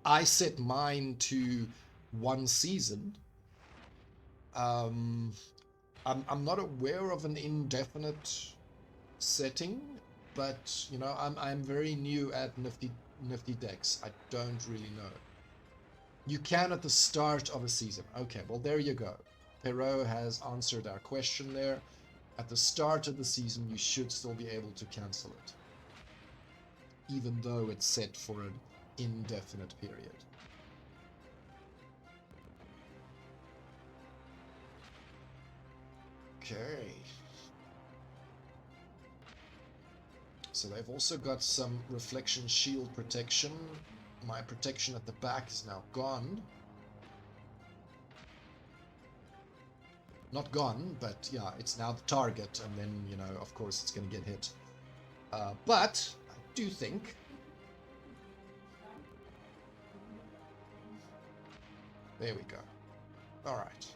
I set mine to 1 season. Um, I'm not aware of an indefinite setting, but you know, I'm very new at nifty decks. I don't really know. You can at the start of a season. Okay, well there you go. Perot has answered our question there. At the start of the season, you should still be able to cancel it, even though it's set for an indefinite period. Okay. So they've also got some reflection shield protection. My protection at the back is now gone. Not gone, but yeah, it's now the target, and then, you know, of course it's going to get hit. But I do think... There we go. Alright.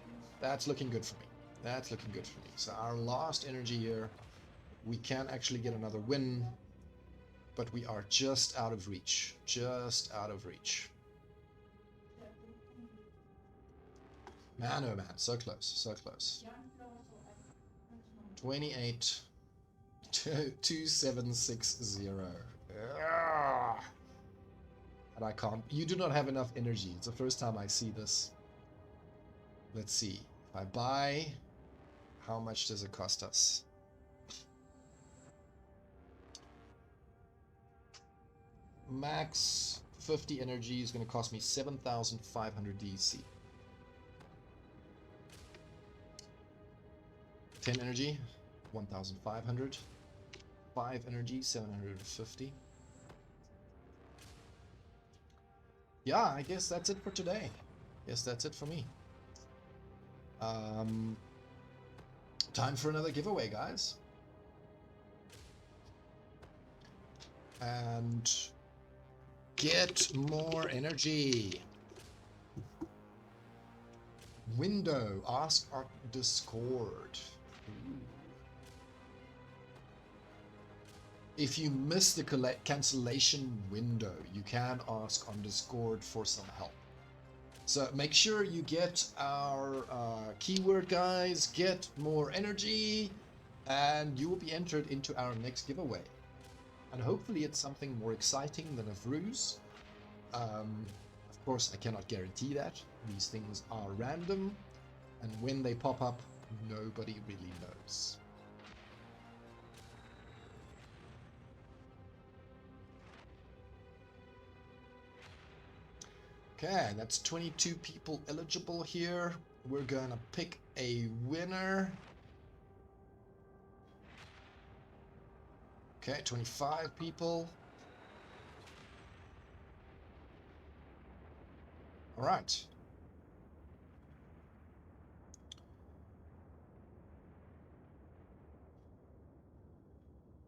That's looking good for me. That's looking good for me. So our last energy here, we can actually get another win, but we are just out of reach. Just out of reach. Man, oh man, so close, so close. 28, 2760. And I can't. You do not have enough energy. It's the first time I see this. Let's see. If I buy, how much does it cost us? Max 50 energy is going to cost me 7,500 DC. 10 energy, 1,500. 5 energy, 750. Yeah, I guess that's it for today. Yes, that's it for me. Time for another giveaway, guys. And get more energy. Window, ask our Discord. Ooh. If you miss the cancellation window, you can ask on Discord for some help. So make sure you get our keyword, guys, get more energy, and you will be entered into our next giveaway. And hopefully it's something more exciting than a ruse. Of course, I cannot guarantee that. These things are random, and when they pop up, nobody really knows. Okay, that's 22 people eligible here. We're gonna pick a winner. Okay, 25 people. All right.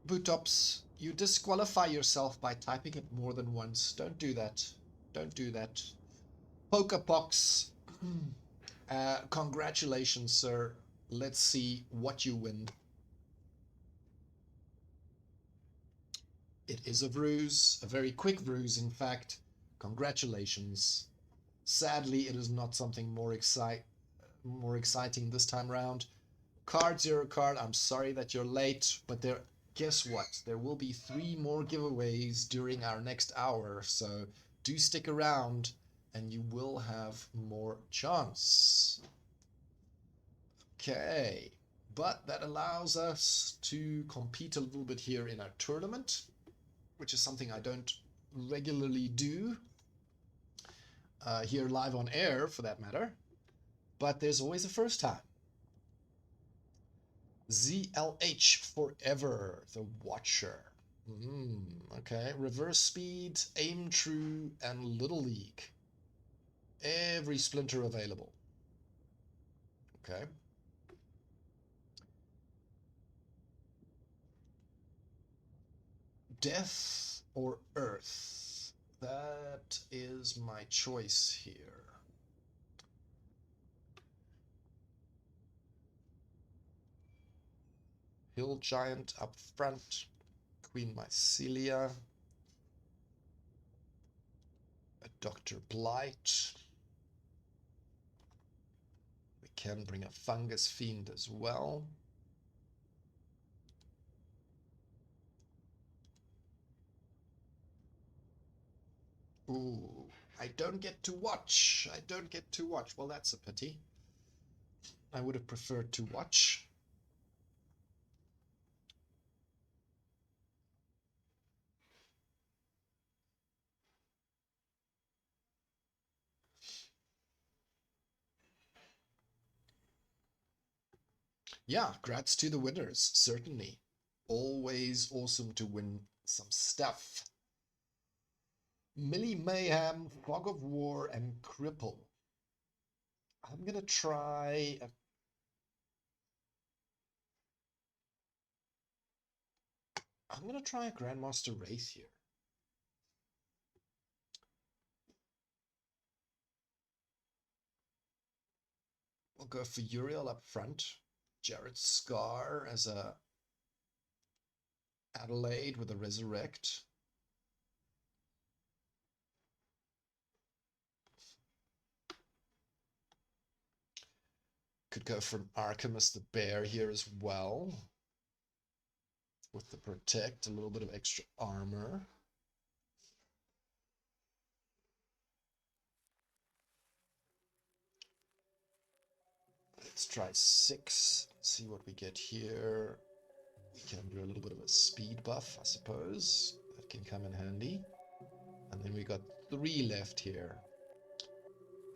Bootops, you disqualify yourself by typing it more than once. Don't do that. Don't do that. Pokepox, congratulations, sir. Let's see what you win. It is a ruse, a very quick ruse, in fact. Congratulations. Sadly, it is not something more exciting this time around. Card Zero Card, I'm sorry that you're late, but guess what? There will be 3 more giveaways during our next hour, so do stick around and you will have more chance. Okay, but that allows us to compete a little bit here in our tournament, which is something I don't regularly do here live on air, for that matter. But there's always a first time. ZLH Forever, the Watcher. Okay, Reverse Speed, Aim True, and Little League. Every splinter available. Okay. Death or Earth? That is my choice here. Hill Giant up front. Queen Mycelia. A Dr. Blight. We can bring a Fungus Fiend as well. Ooh, I don't get to watch. I don't get to watch. Well, that's a pity. I would have preferred to watch. Yeah, grats to the winners, certainly. Always awesome to win some stuff. Millie Mayhem, Fog of War, and Cripple. I'm gonna try a Grandmaster Wraith here. We'll go for Uriel up front. Jared Scar as a Adelaide with a Resurrect. Could go for an Archimus the Bear here as well. With the Protect, a little bit of extra armor. Let's try 6. See what we get here. We can do a little bit of a speed buff, I suppose. That can come in handy. And then we got 3 left here,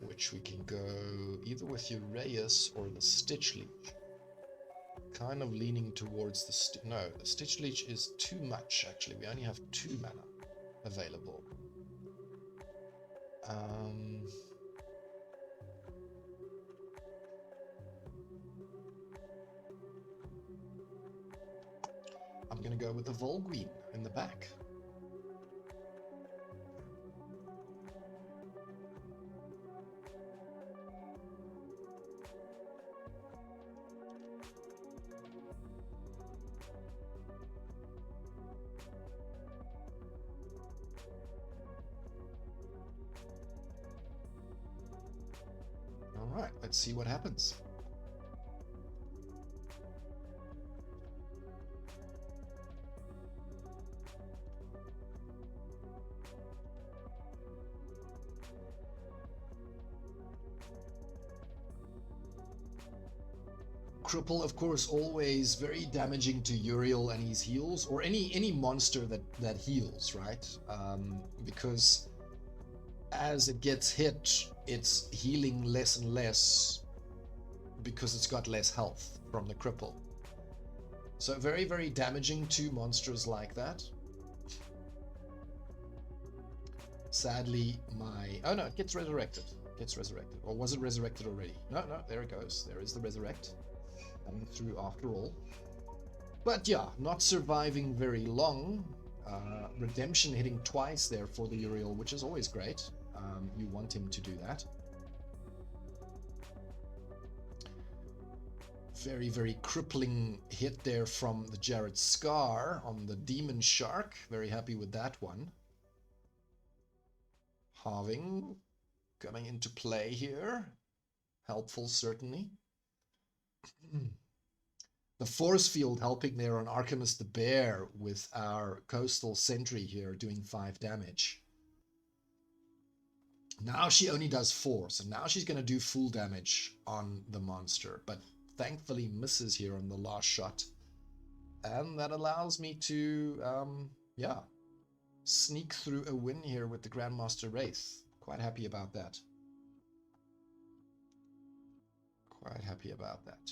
which we can go either with Uraeus or the Stitch Leech. Kind of leaning towards the no, the Stitch Leech is too much, actually. We only have 2 mana available. I'm going to go with the Volguin in the back. All right, let's see what happens. Cripple, of course, always very damaging to Uriel and his heals, or any monster that heals, right? Because as it gets hit, it's healing less and less because it's got less health from the cripple. So very, very damaging to monsters like that. Sadly, oh no, it gets resurrected. Or was it resurrected already? No, there it goes. There is the resurrect. Coming through after all. But yeah, not surviving very long. Redemption hitting twice there for the Uriel, which is always great. You want him to do that. Very, very crippling hit there from the Jared Scar on the Demon Shark. Very happy with that one. Halving coming into play here. Helpful, certainly. The force field helping there on Archimus the Bear with our Coastal Sentry here doing 5 damage. Now she only does 4, so now she's going to do full damage on the monster, but thankfully misses here on the last shot. And that allows me to, yeah, sneak through a win here with the Grandmaster Wraith. Quite happy about that. Quite happy about that.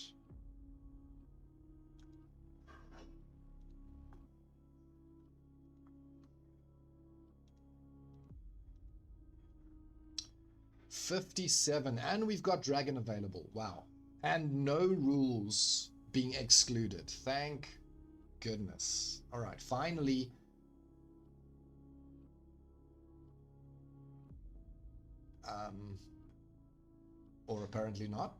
$57, and we've got Dragon available. Wow. And no rules being excluded. Thank goodness. All right, finally. Or apparently not.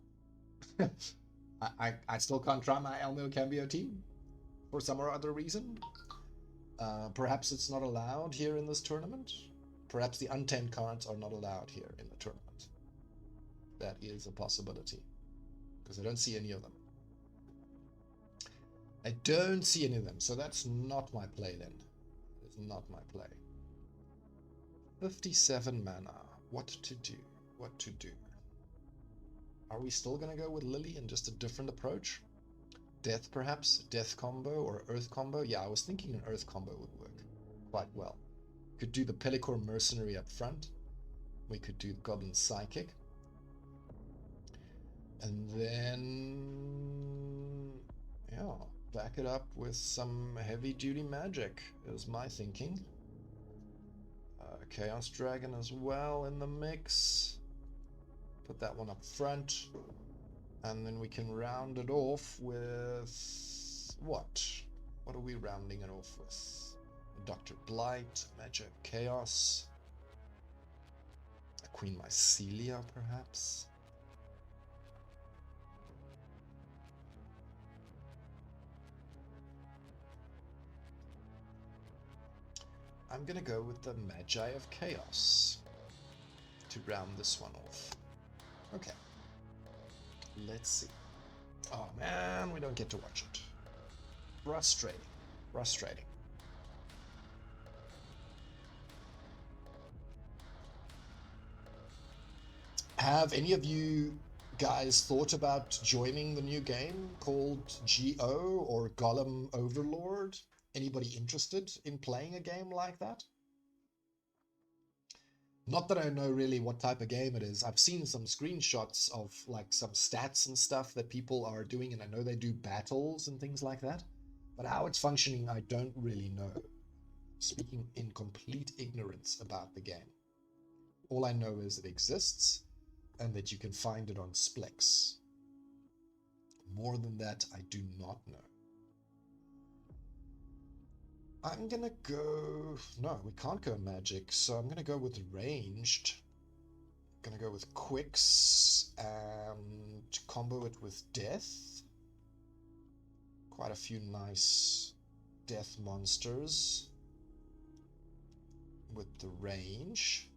I still can't try my Elmo Cambio team. for some or other reason. Perhaps it's not allowed here in this tournament. Perhaps the untamed cards are not allowed here in the tournament. That is a possibility, because I don't see any of them. I don't see any of them, so that's not my play then. It's not my play. 57 mana. What to do? What to do? Are we still going to go with Lily and just a different approach? Death, perhaps? Death combo or Earth combo? Yeah, I was thinking an Earth combo would work quite well. Could do the Pellicor Mercenary up front. We could do Goblin Psychic. And then, yeah, back it up with some heavy-duty magic, is my thinking. Chaos Dragon as well in the mix. Put that one up front. And then we can round it off with... what? What are we rounding it off with? Dr. Blight, Magic Chaos. A Queen Mycelia, perhaps? I'm gonna go with the Magi of Chaos to round this one off. Okay. Let's see. Oh man, we don't get to watch it. Frustrating. Frustrating. Have any of you guys thought about joining the new game called GO or Golem Overlord? Anybody interested in playing a game like that? Not that I know really what type of game it is. I've seen some screenshots of like some stats and stuff that people are doing, and I know they do battles and things like that. But how it's functioning, I don't really know. Speaking in complete ignorance about the game. All I know is it exists and that you can find it on Splex. More than that, I do not know. I'm gonna go... no, we can't go magic, so I'm gonna go with ranged. I'm gonna go with quicks and combo it with death. Quite a few nice death monsters with the range.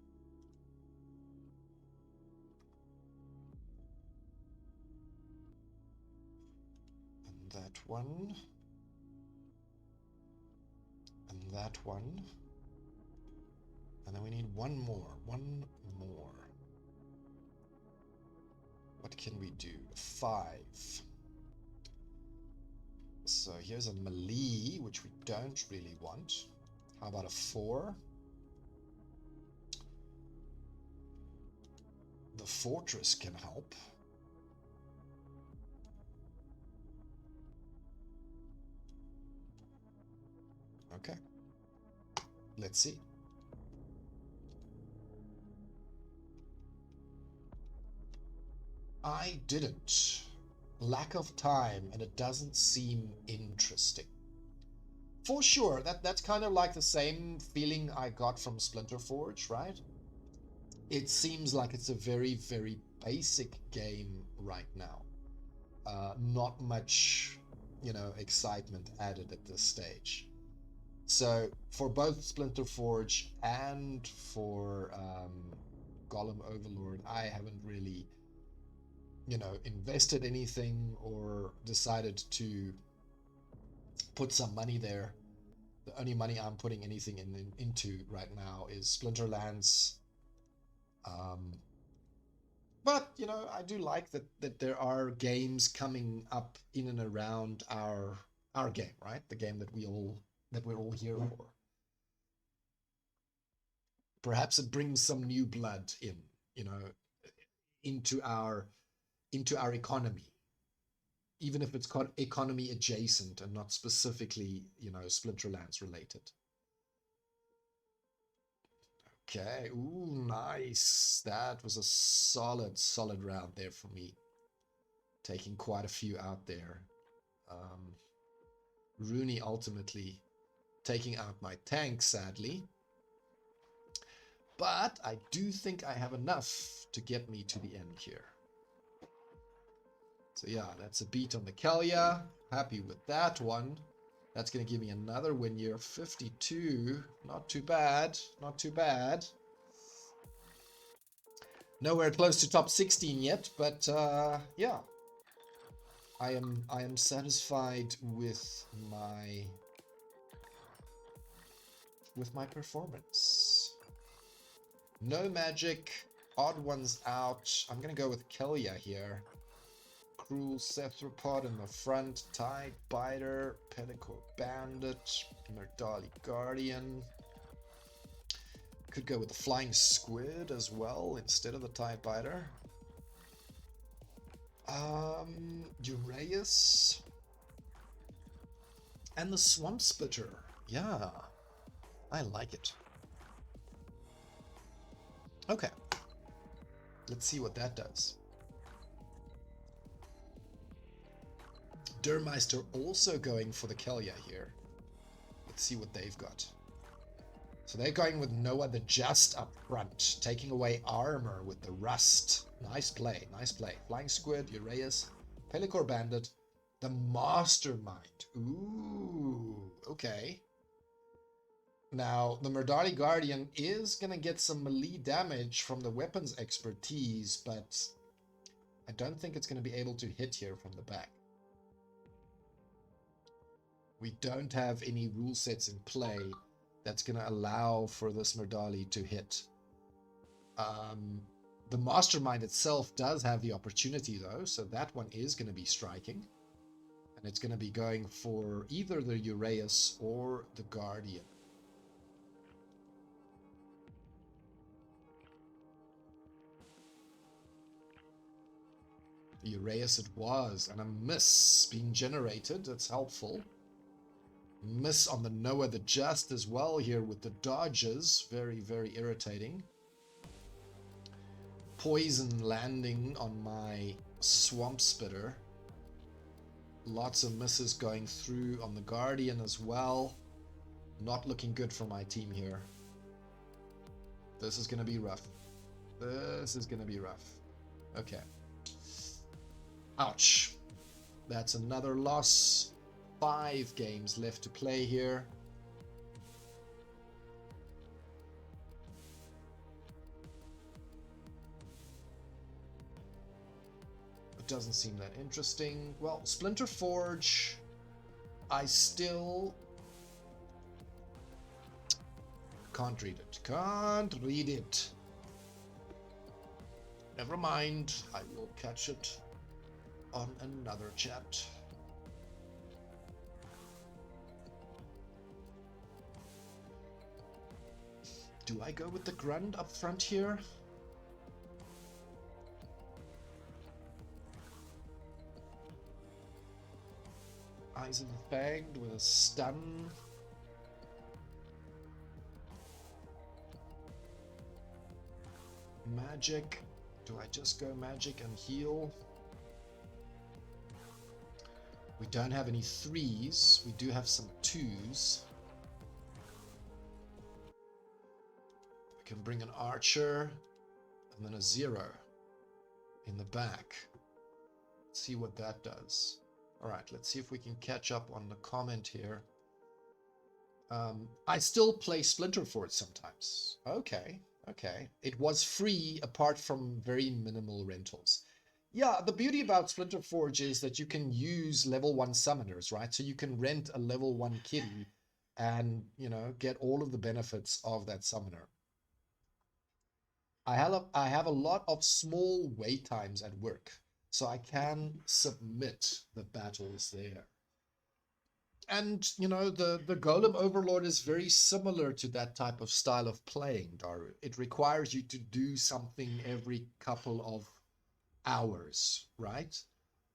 And that one. And that one. And then we need one more. One more. What can we do? 5. So here's a melee, which we don't really want. How about a 4? The fortress can help. Okay. Let's see. I didn't. Lack of time, and it doesn't seem interesting. For sure, that's kind of like the same feeling I got from Splinterforge, right? It seems like it's a very, very basic game right now. Not much, you know, excitement added at this stage. So for both Splinterforge and for Golem Overlord, I haven't really, you know, invested anything or decided to put some money there. The only money I'm putting anything into right now is Splinterlands. But, you know, I do like that there are games coming up in and around our game, right? The game that we're all here for. Perhaps it brings some new blood in, you know, into our economy, even if it's called economy adjacent and not specifically, you know, Splinterlands related. Okay, ooh, nice. That was a solid round there for me. Taking quite a few out there. Rooney ultimately taking out my tank, sadly. But I do think I have enough to get me to the end here. So yeah, that's a beat on the Kalia. Happy with that one. That's going to give me another win year, 52. Not too bad. Not too bad. Nowhere close to top 16 yet, but yeah. I am satisfied with my performance. No magic, odd ones out. I'm gonna go with Kelia here. Cruel Cephalopod in the front, Tide Biter, Pelican Bandit, Merdali Guardian. Could go with the Flying Squid as well instead of the Tide Biter. Uraeus. And the Swamp Spitter. Yeah, I like it. Okay. Let's see what that does. Durmeister also going for the Kelia here. Let's see what they've got. So they're going with Noah the Just up front, taking away armor with the Rust. Nice play, nice play. Flying Squid, Uraeus, Pelicor Bandit, the Mastermind. Ooh, okay. Now, the Merdali Guardian is going to get some melee damage from the weapons expertise, but I don't think it's going to be able to hit here from the back. We don't have any rule sets in play that's going to allow for this Merdali to hit. The Mastermind itself does have the opportunity, though, so that one is going to be striking. And it's going to be going for either the Uraeus or the Guardian. The Uraeus it was, and a miss being generated. That's helpful. Miss on the Noah the Just as well here with the dodges. Very, very irritating. Poison landing on my Swamp Spitter. Lots of misses going through on the Guardian as well. Not looking good for my team here. This is going to be rough. This is going to be rough. Okay. Ouch. That's another loss. 5 games left to play here. It doesn't seem that interesting. Well, Splinter Forge, I still can't read it. Can't read it. Never mind. I will catch it on another chat. Do I go with the Grund up front here? Eyes of the Fanged with a stun. Magic. Do I just go magic and heal? We don't have any 3s. We do have some 2s. We can bring an archer and then a 0 in the back. Let's see what that does. All right, let's see if we can catch up on the comment here. I still play Splinter Forge sometimes. Okay, okay. It was free apart from very minimal rentals. Yeah, the beauty about Splinter Forge is that you can use level 1 summoners, right? So you can rent a level 1 kitty and, you know, get all of the benefits of that summoner. I have a lot of small wait times at work, so I can submit the battles there. And, you know, the Golem Overlord is very similar to that type of style of playing, Daru. It requires you to do something every couple of hours, right?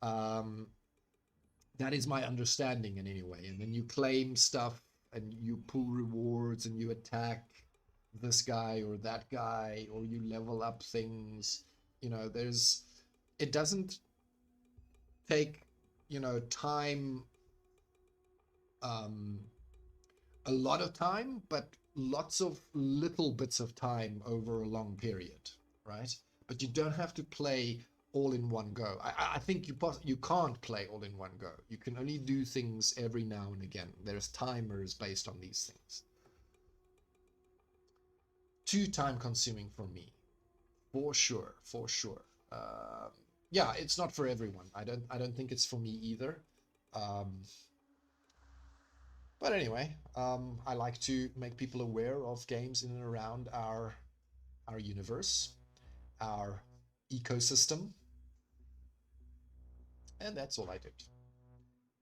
That is my understanding in any way. And then you claim stuff and you pull rewards and you attack this guy or that guy, or you level up things. You know, it doesn't take, you know, time, a lot of time, but lots of little bits of time over a long period, right? But you don't have to play all in one go. I think you can't play all in one go. You can only do things every now and again. There's timers based on these things. Too time consuming for me, for sure, for sure. Yeah, it's not for everyone. I don't think it's for me either. But anyway, I like to make people aware of games in and around our universe, our ecosystem, and that's all I did.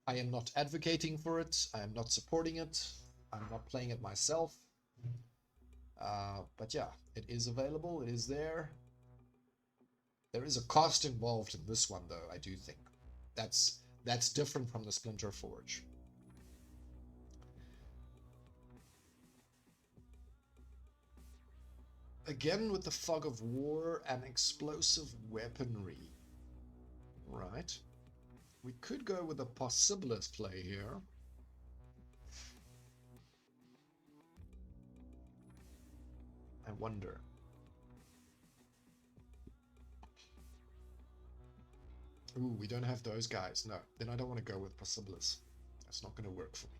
I am not advocating for it. I am not supporting it. I'm not playing it myself. But yeah, it is available. It is there. There is a cost involved in this one, though, I do think. That's different from the Splinter Forge. Again, with the fog of war and explosive weaponry. Right. We could go with a Possibilis play here. I wonder. Ooh, we don't have those guys. No, then I don't want to go with Possibilis. That's not going to work for me.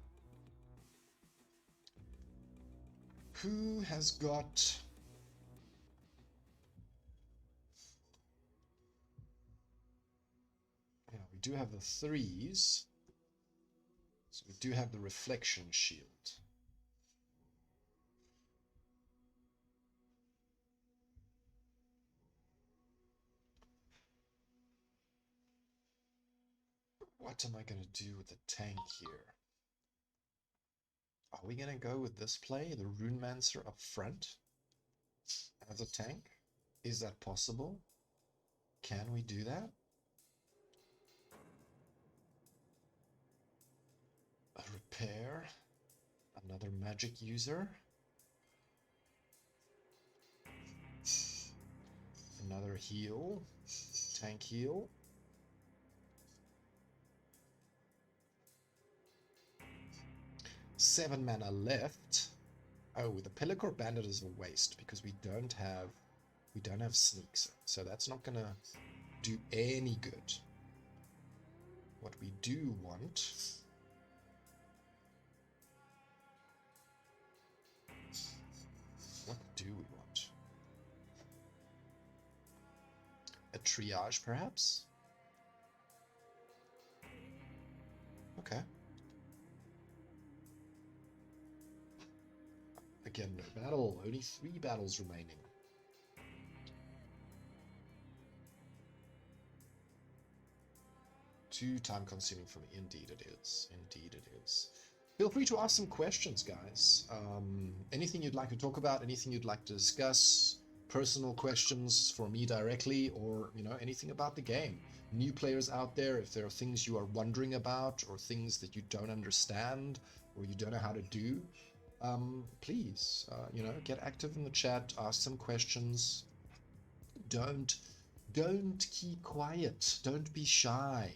Who has got... Yeah, we do have the 3s. So we do have the reflection shield. What am I going to do with the tank here? Are we going to go with this play, the Runemancer up front as a tank? Is that possible? Can we do that? A repair, another magic user, another heal, tank heal. Seven mana left. Oh, the Pellicore Bandit is a waste because we don't have sneaks, so that's not gonna do any good. What we do want a triage, perhaps? Okay. Again, no battle. Only 3 battles remaining. Too time consuming for me. Indeed it is. Indeed it is. Feel free to ask some questions, guys. Anything you'd like to talk about, anything you'd like to discuss, personal questions for me directly, or, you know, anything about the game. New players out there, if there are things you are wondering about, or things that you don't understand, or you don't know how to do, please, you know, get active in the chat, ask some questions. Don't keep quiet. Don't be shy.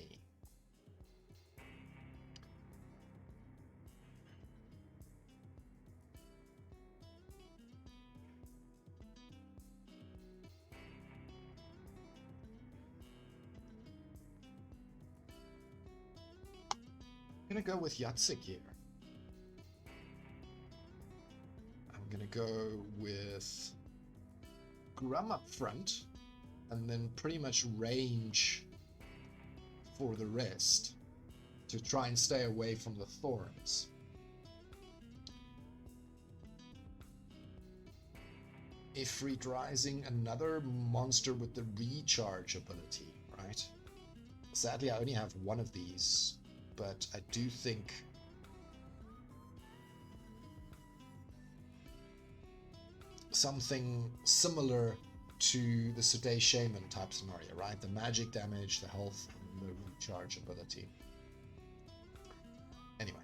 I'm gonna go with Yatsik here. I'm gonna go with Grum up front, and then pretty much range for the rest to try and stay away from the thorns. Ifrit Rising, another monster with the recharge ability, right? Sadly, I only have one of these, but I do think something similar to the Sudei Shaman type scenario, right? The magic damage, the health, and the recharge ability. Anyway.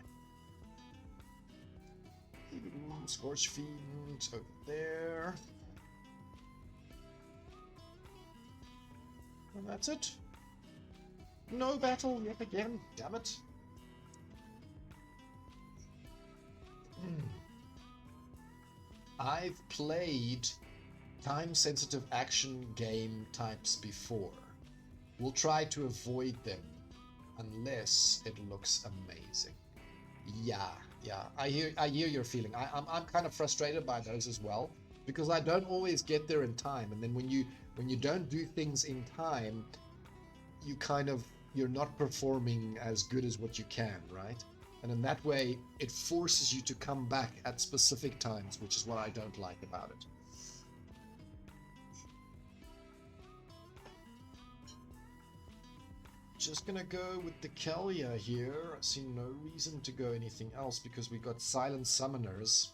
Scorch Fiend over there. And that's it. No battle yet again, damn it. I've played time-sensitive action game types before. We'll try to avoid them unless it looks amazing. Yeah, I hear your feeling. I'm kind of frustrated by those as well, because I don't always get there in time, and then when you don't do things in time, you're not performing as good as what you can, right? And in that way, it forces you to come back at specific times, which is what I don't like about it. Just gonna go with the Kelia here. I see no reason to go anything else because we got Silent Summoners.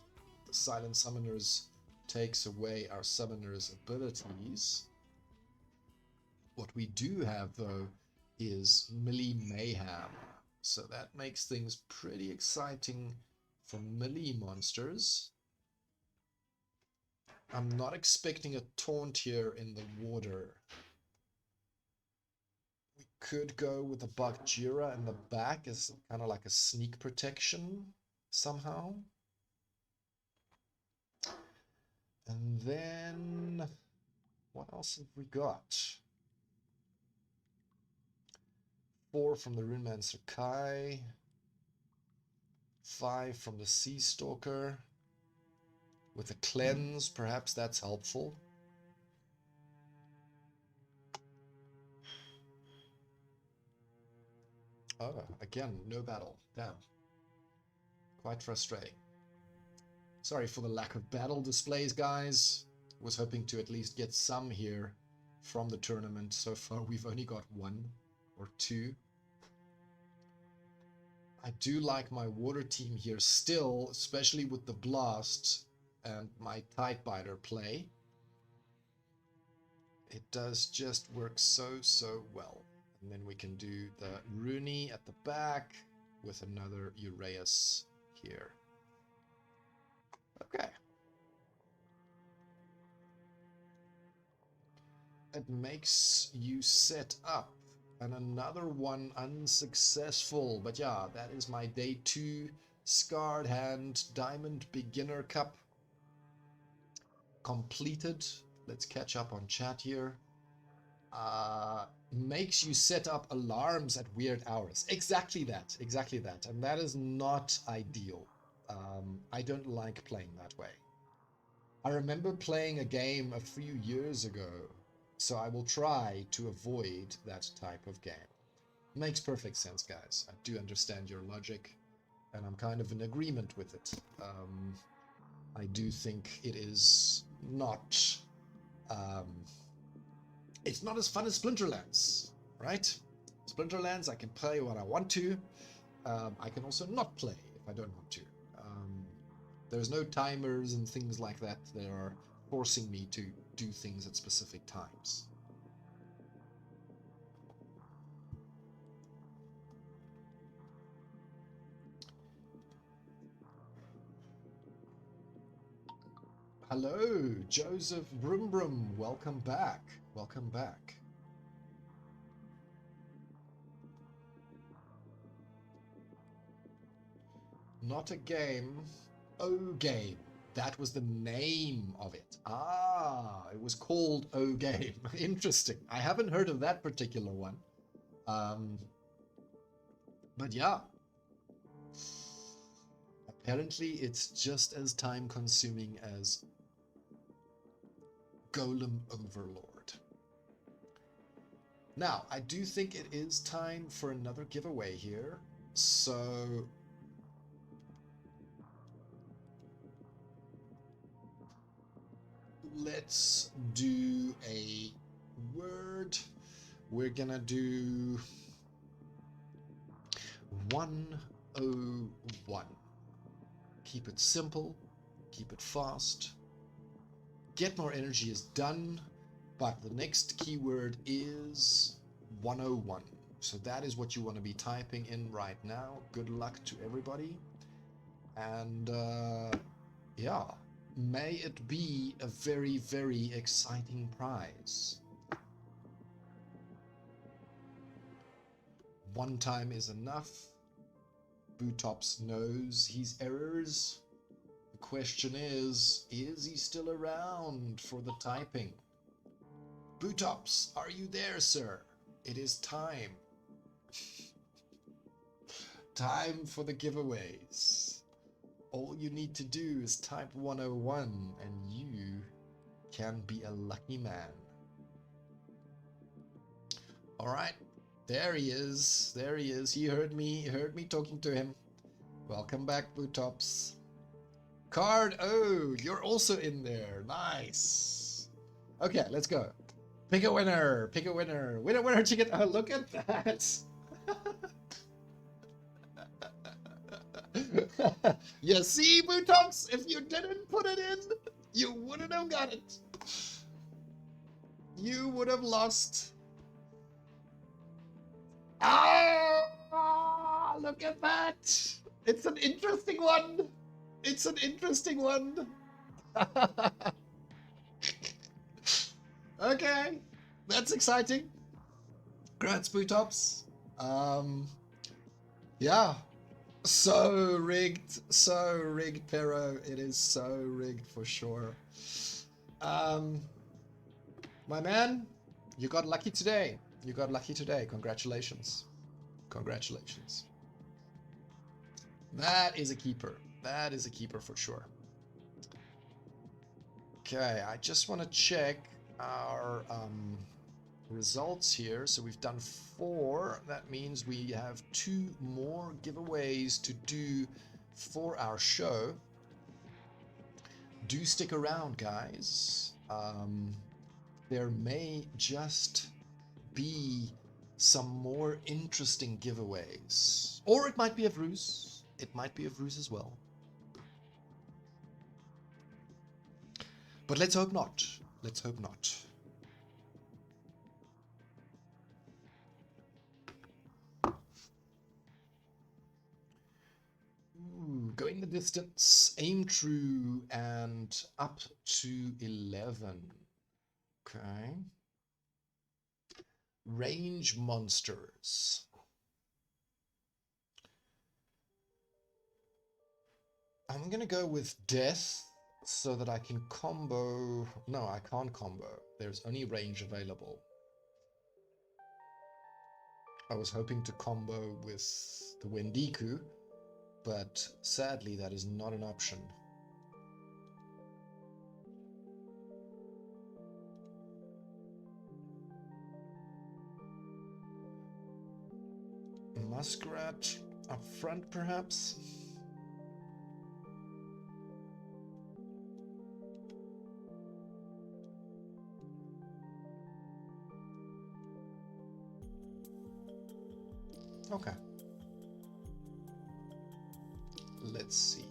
The Silent Summoners takes away our Summoners' abilities. What we do have, though, is Melee Mayhem. So that makes things pretty exciting for melee monsters. I'm not expecting a taunt here in the water. We could go with a Bakjira in the back as kind of like a sneak protection somehow. And then what else have we got? 4 from the Runemancer Kai. 5 from the Sea Stalker. With a cleanse, perhaps that's helpful. Oh, again, no battle. Damn. Quite frustrating. Sorry for the lack of battle displays, guys. Was hoping to at least get some here from the tournament. So far, we've only got 1 or 2. I do like my water team here still, especially with the Blast and my Tidebiter play. It does just work so well. And then we can do the Rooney at the back with another Uraeus here. Okay. It makes you set up, and another one unsuccessful. But yeah, that is my day 2 Scarred Hand Diamond Beginner Cup completed. Let's catch up on chat here. Makes you set up alarms at weird hours. Exactly that. And that is not ideal. I don't like playing that way. I remember playing a game a few years ago, so I will try to avoid that type of game. Makes perfect sense, guys. I do understand your logic, and I'm kind of in agreement with it. I do think it is not... it's not as fun as Splinterlands, right? Splinterlands, I can play what I want to. I can also not play if I don't want to. There's no timers and things like that that are forcing me to do things at specific times. Hello, Joseph Brum Brum. Welcome back. Welcome back. Not a game. O Game. That was the name of it. Ah, it was called O Game. Interesting. I haven't heard of that particular one. But yeah. Apparently it's just as time consuming as Golem Overlord. Now, I do think it is time for another giveaway here. So let's do a word. We're gonna do 101. Keep it simple, keep it fast. Get More Energy is done, but the next keyword is 101. So that is what you want to be typing in right now. Good luck to everybody. And yeah, may it be a very, very exciting prize. One time is enough. Bootops knows his errors. The question is he still around for the typing? Bootops, are you there, sir? It is time. Time for the giveaways. All you need to do is type 101 and you can be a lucky man. All right, there he is. There he is. He heard me talking to him. Welcome back, Bootops. Card, oh, you're also in there. Nice. Okay, let's go. Pick a winner. Pick a winner. Winner, winner, chicken. Oh, look at that. You see, Bootops, if you didn't put it in, you wouldn't have got it. You would have lost. Ah, look at that. It's an interesting one. It's an interesting one. Okay, that's exciting. Congrats, Bootops. Yeah. So rigged, Pero. It is so rigged for sure. My man, you got lucky today. You got lucky today. Congratulations. Congratulations. That is a keeper. That is a keeper for sure. Okay, I just want to check our results here. So we've done 4. That means we have 2 more giveaways to do for our show. Do stick around, guys. There may just be some more interesting giveaways. Or it might be a ruse. It might be a ruse as well. But let's hope not. Let's hope not. Ooh, going the distance, aim true, and up to 11. Okay. Range monsters. I'm gonna go with death so that I can combo. No, I can't combo. There's only range available. I was hoping to combo with the Wendigo, but sadly that is not an option. Muskrat up front, perhaps? Okay. Let's see.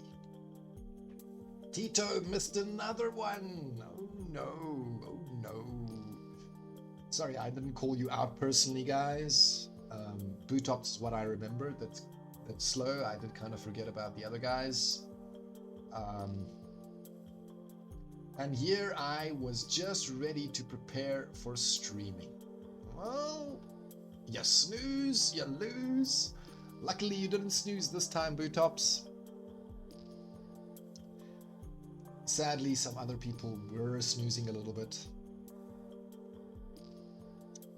Tito missed another one! Oh no, oh no. Sorry, I didn't call you out personally, guys. Bootops is what I remember. That's slow. I did kind of forget about the other guys. And here I was just ready to prepare for streaming. Well, you snooze, you lose. Luckily you didn't snooze this time, Bootops. Sadly, some other people were snoozing a little bit.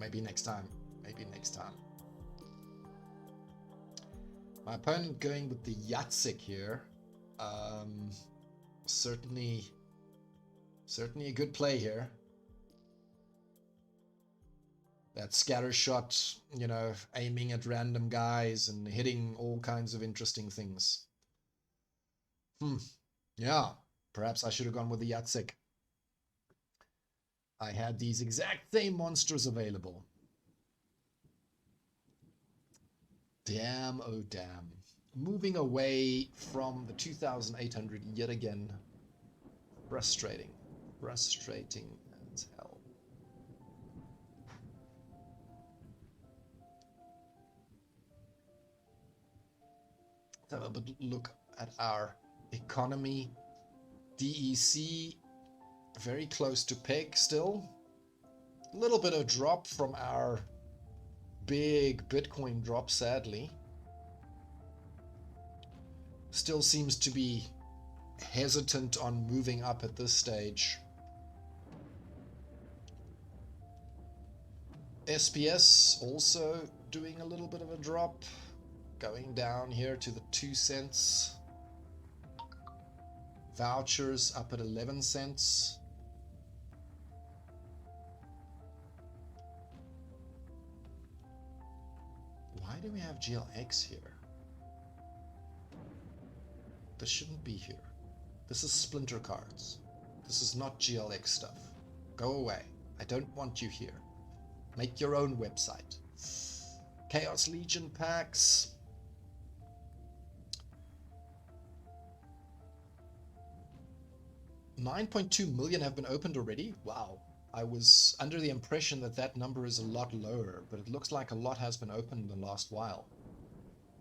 Maybe next time. Maybe next time. My opponent going with the Yatsik here. Certainly a good play here. That scatter shot, you know, aiming at random guys and hitting all kinds of interesting things. Yeah, perhaps I should have gone with the Yatsik. I had these exact same monsters available. Damn, oh damn. Moving away from the 2,800 yet again. Frustrating. Frustrating as hell. Let's have a look at our economy. DEC, very close to peg still. A little bit of drop from our big Bitcoin drop, sadly. Still seems to be hesitant on moving up at this stage. SPS also doing a little bit of a drop, going down here to the 2 cents. Vouchers up at 11 cents. Why do we have GLX here? This shouldn't be here. This is Splinter cards. This is not GLX stuff. Go away. I don't want you here. Make your own website. Chaos Legion packs. $9.2 million have been opened already. Wow. I was under the impression that that number is a lot lower, but it looks like a lot has been opened in the last while.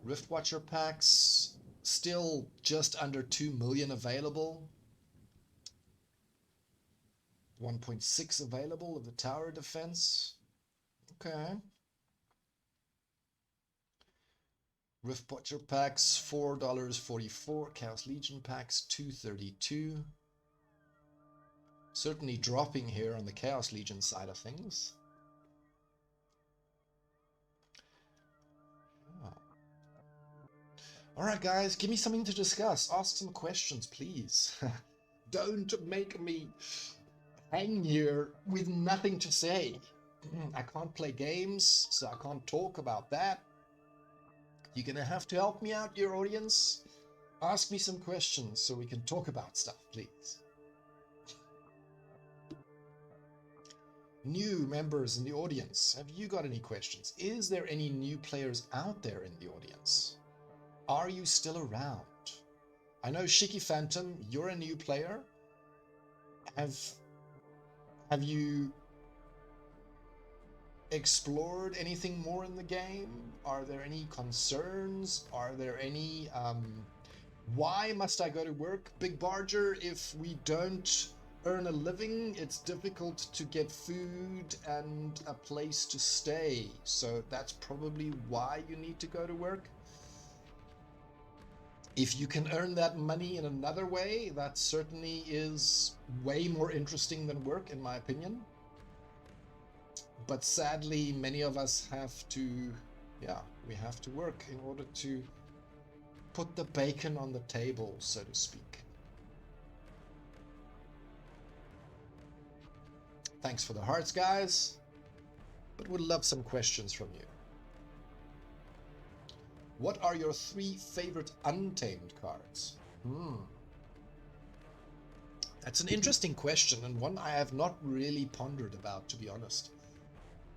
Rift Watcher packs, still just under 2 million available. 1.6 available of the tower defense. Okay. Rift Watcher packs, $4.44. Chaos Legion packs, $2.32. Certainly dropping here on the Chaos Legion side of things. Oh. Alright guys, give me something to discuss. Ask some questions, please. Don't make me hang here with nothing to say. I can't play games, so I can't talk about that. You're gonna have to help me out, your audience. Ask me some questions so we can talk about stuff, please. New members in the audience, have you got any questions? Is there any new players out there in the audience? Are you still around? I know Shiki Phantom, you're a new player. Have you explored anything more in the game? Are there any concerns? Are there any why must I go to work, Big Barger? If we don't earn a living, it's difficult to get food and a place to stay. So that's probably why you need to go to work. If you can earn that money in another way, that certainly is way more interesting than work, in my opinion. But sadly, many of us have to, we have to work in order to put the bacon on the table, so to speak. Thanks for the hearts, guys, but would love some questions from you. What are your 3 favorite untamed cards? That's an interesting question, and one I have not really pondered about, to be honest.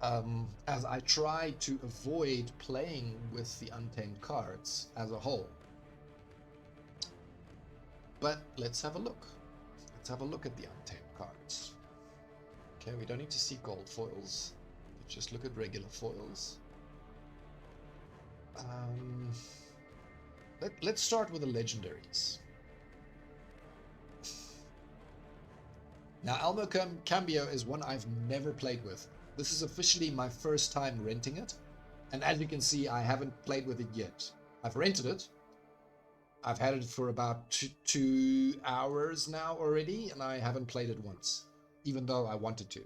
As I try to avoid playing with the untamed cards as a whole. But let's have a look. Let's have a look at the untamed cards. Okay, we don't need to see gold foils. Just look at regular foils. Let's start with the legendaries. Now, Elmo Cambio is one I've never played with. This is officially my first time renting it. And as you can see, I haven't played with it yet. I've rented it. I've had it for about 2 hours now already, and I haven't played it once, even though I wanted to.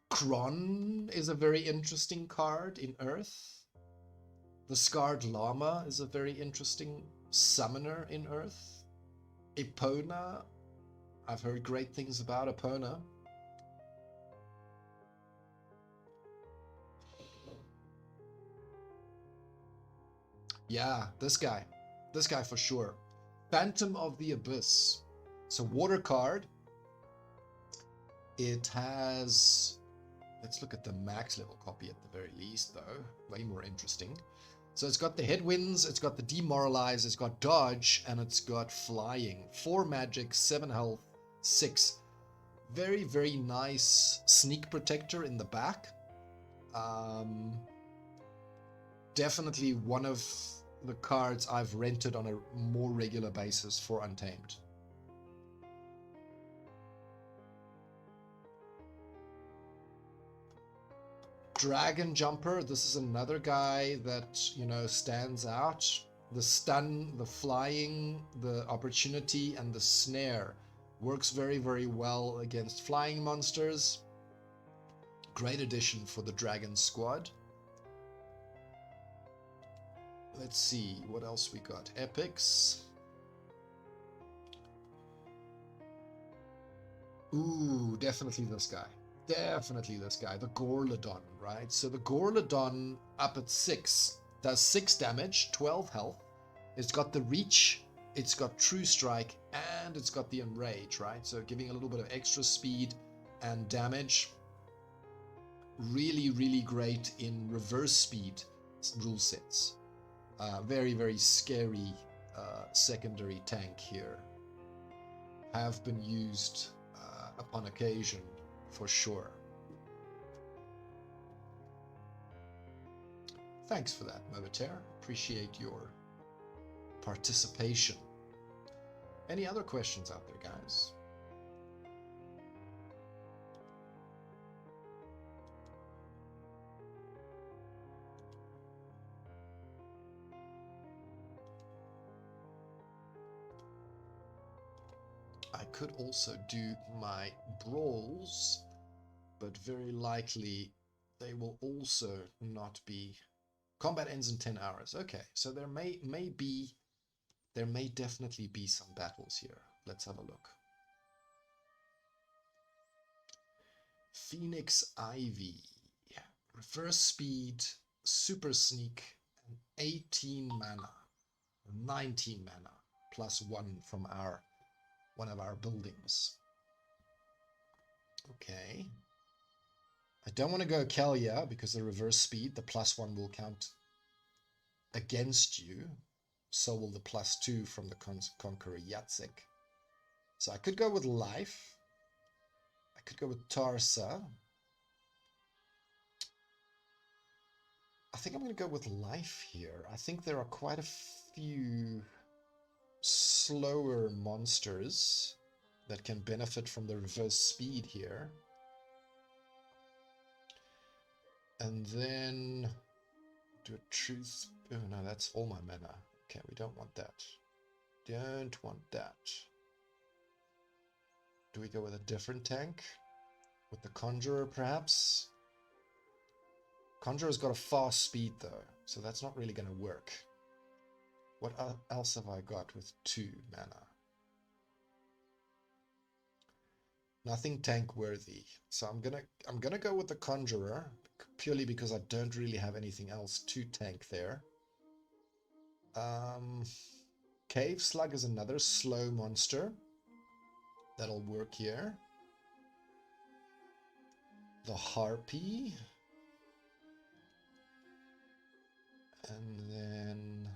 Kron is a very interesting card in Earth. The Scarred Llama is a very interesting summoner in Earth. Epona, I've heard great things about Epona. Yeah, this guy for sure. Phantom of the Abyss. It's a water card. It has, let's look at the max level copy at the very least though. Way more interesting. So it's got the headwinds, it's got the demoralize, it's got dodge, and it's got flying. 4 magic, 7 health, 6. Very, very nice sneak protector in the back. Definitely one of the cards I've rented on a more regular basis for Untamed. Dragon Jumper, this is another guy that, you know, stands out. The stun, the flying, the opportunity, and the snare works very, very well against flying monsters. Great addition for the Dragon Squad. Let's see what else we got. Epics. Ooh, definitely this guy. Definitely this guy. The Gorladon, right? So the Gorladon up at 6 does 6 damage, 12 health. It's got the reach, it's got true strike, and it's got the enrage, right? So giving a little bit of extra speed and damage. Really, really great in reverse speed rule sets. Very, very scary secondary tank here. Have been used upon occasion, for sure. Thanks for that, Movater. Appreciate your participation. Any other questions out there, guys? I could also do my brawls, but very likely they will also not be. Combat ends in 10 hours. Okay, so there may definitely be some battles here. Let's have a look. Phoenix Ivy, reverse speed, super sneak, and 18 mana, 19 mana, +1 from one of our buildings. Okay. I don't want to go Kelia because the reverse speed, the +1 will count against you. So will the +2 from the Conqueror Yatsik. So I could go with Life. I could go with Tarsa. I think I'm going to go with Life here. I think there are quite a few slower monsters that can benefit from the reverse speed here. And then do a truth. Oh no, that's all my mana. Okay, we don't want that. Don't want that. Do we go with a different tank? With the Conjurer, perhaps? Conjurer's got a fast speed, though, so that's not really going to work. What else have I got with 2 mana? Nothing tank worthy. So I'm gonna go with the Conjurer, purely because I don't really have anything else to tank there. Cave Slug is another slow monster. That'll work here. The Harpy. And then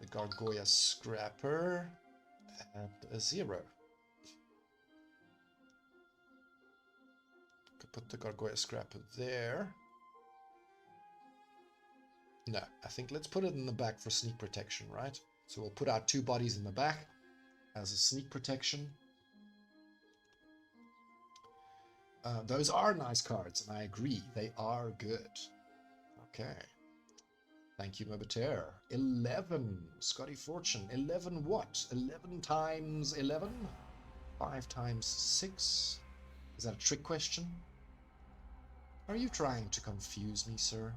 the Gargoyle Scrapper and a 0. Could put the Gargoyle Scrapper there. No, I think let's put it in the back for sneak protection, right? So we'll put our 2 bodies in the back as a sneak protection. Those are nice cards, and I agree, they are good. Okay. Thank you, Mobater. 11, Scotty Fortune. 11 what? 11 times 11? 5 times 6? Is that a trick question? Are you trying to confuse me, sir?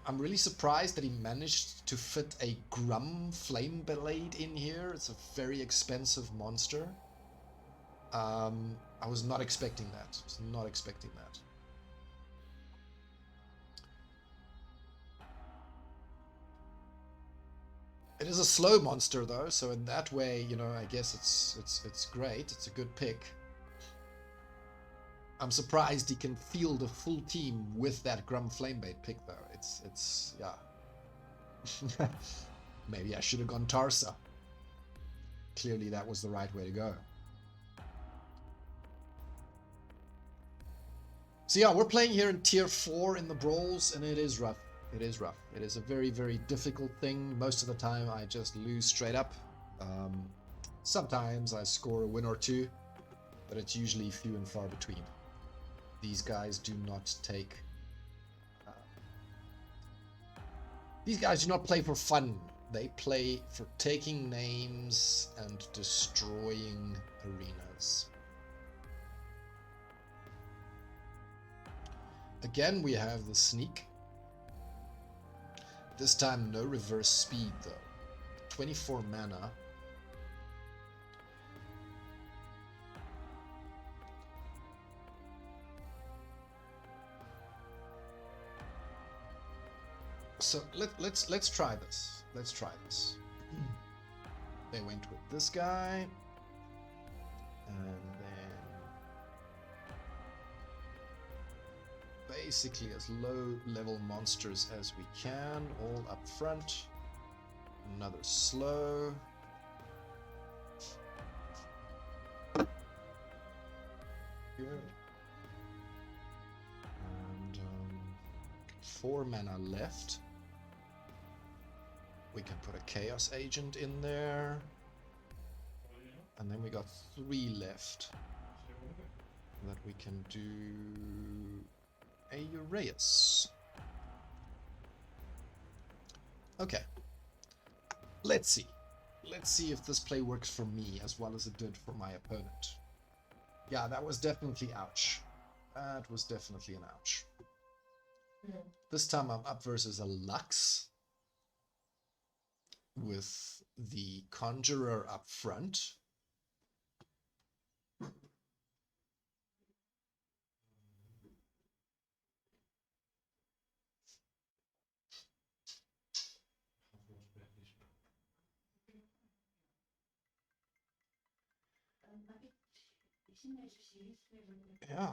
I'm really surprised that he managed to fit a Grum Flame Blade in here. It's a very expensive monster. I was not expecting that. I was not expecting that. It is a slow monster though, so in that way, you know, I guess it's great. It's a good pick. I'm surprised he can field a full team with that Grum Flamebait pick though. It's yeah. Maybe I should have gone Tarsa. Clearly that was the right way to go. So yeah, we're playing here in tier 4 in the brawls, and it is rough. It is rough. It is a very, very difficult thing. Most of the time I just lose straight up. Sometimes I score a win or 2, but it's usually few and far between. These guys do not take... these guys do not play for fun. They play for taking names and destroying arenas. Again, we have the sneak. This time, no reverse speed, though. 24 mana. So let's try this. Let's try this. They went with this guy, and then basically as low level monsters as we can, all up front. Another slow. Here. And 4 mana left. We can put a Chaos Agent in there. And then we got 3 left. That we can do a Uraeus. Okay. Let's see. Let's see if this play works for me as well as it did for my opponent. Yeah, that was definitely ouch. That was definitely an ouch. This time I'm up versus a Lux with the Conjurer up front. Yeah,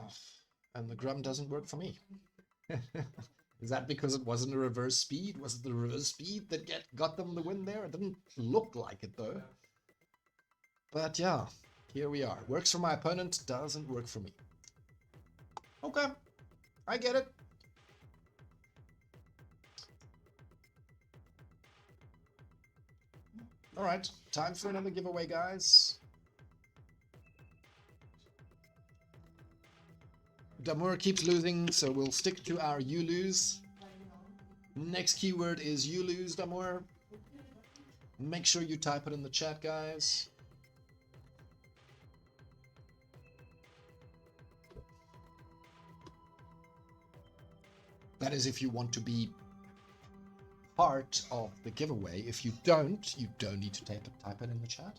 and the Grum doesn't work for me. Is that because it wasn't a reverse speed? Was it the reverse speed that got them the win there? It didn't look like it, though. But yeah, here we are. Works for my opponent, doesn't work for me. Okay, I get it. Alright, time for another giveaway, guys. Damour keeps losing, so we'll stick to our you lose. Next keyword is you lose, Damour. Make sure you type it in the chat, guys. That is if you want to be part of the giveaway. If you don't need to type it in the chat.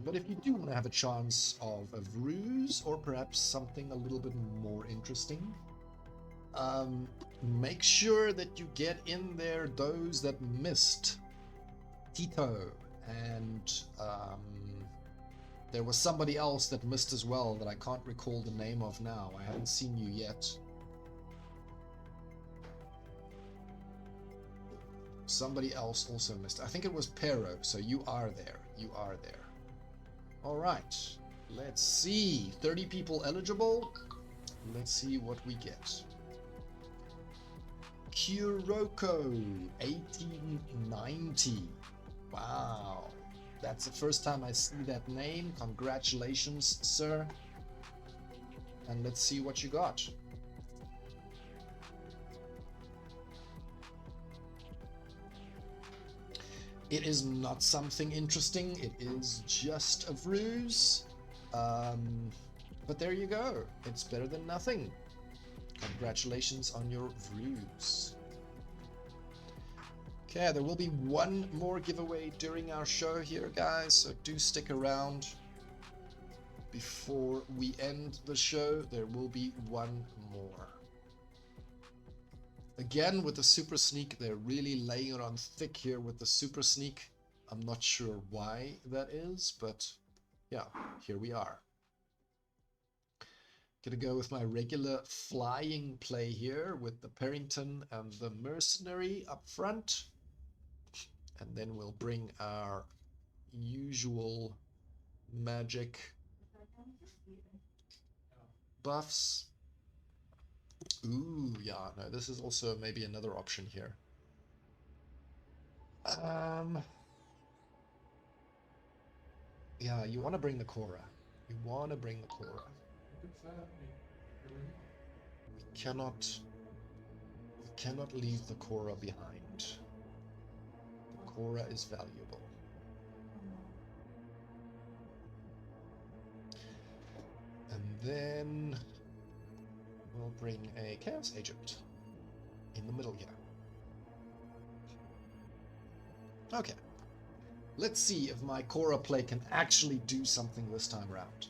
But if you do want to have a chance of a ruse or perhaps something a little bit more interesting, make sure that you get in there those that missed Tito, and there was somebody else that missed as well that I can't recall the name of now. I haven't seen you yet. Somebody else also missed. I think it was Pero, so you are there. You are there. All right. Let's see. 30 people eligible. Let's see what we get. Kuroko, 1890. Wow. That's the first time I see that name. Congratulations, sir. And let's see what you got. It is not something interesting. It is just a ruse. But there you go. It's better than nothing. Congratulations on your ruse. Okay, there will be one more giveaway during our show here, guys, so do stick around. Before we end the show, there will be one more. Again, with the Super Sneak, they're really laying it on thick here with the Super Sneak. I'm not sure why that is, but yeah, here we are. Gonna go with my regular flying play here with the Parrington and the Mercenary up front. And then we'll bring our usual magic buffs. Ooh, yeah, no, this is also maybe another option here. Yeah, you want to bring the Korra. You want to bring the Korra. We cannot leave the Cora behind. The Cora is valuable. And then we'll bring a Chaos Agent in the middle here. Okay. Let's see if my Cora play can actually do something this time around.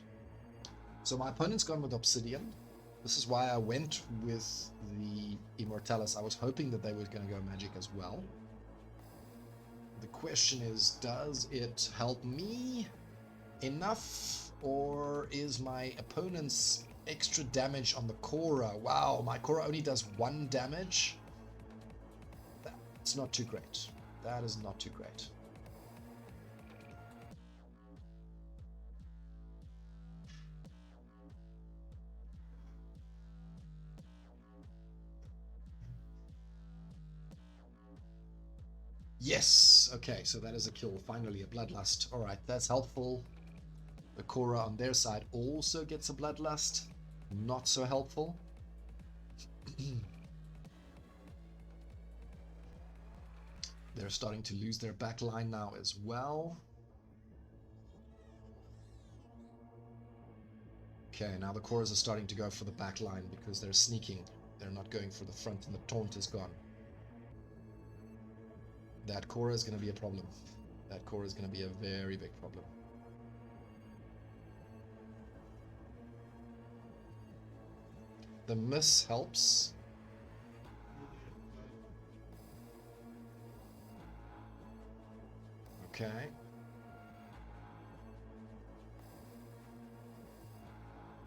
So my opponent's gone with Obsidian. This is why I went with the Immortalis. I was hoping that they were going to go Magic as well. The question is, does it help me enough, or is my opponent's extra damage on the Cora? Wow, my Cora only does 1 damage. That's not too great. That is not too great. Yes! Okay, so that is a kill. Finally, a Bloodlust. Alright, that's helpful. The Cora on their side also gets a Bloodlust. Not so helpful. They're starting to lose their backline now as well. Okay, now the Coras are starting to go for the backline because they're sneaking. They're not going for the front, and the taunt is gone. That Cora is going to be a problem. That Cora is going to be a very big problem. The miss helps. Okay.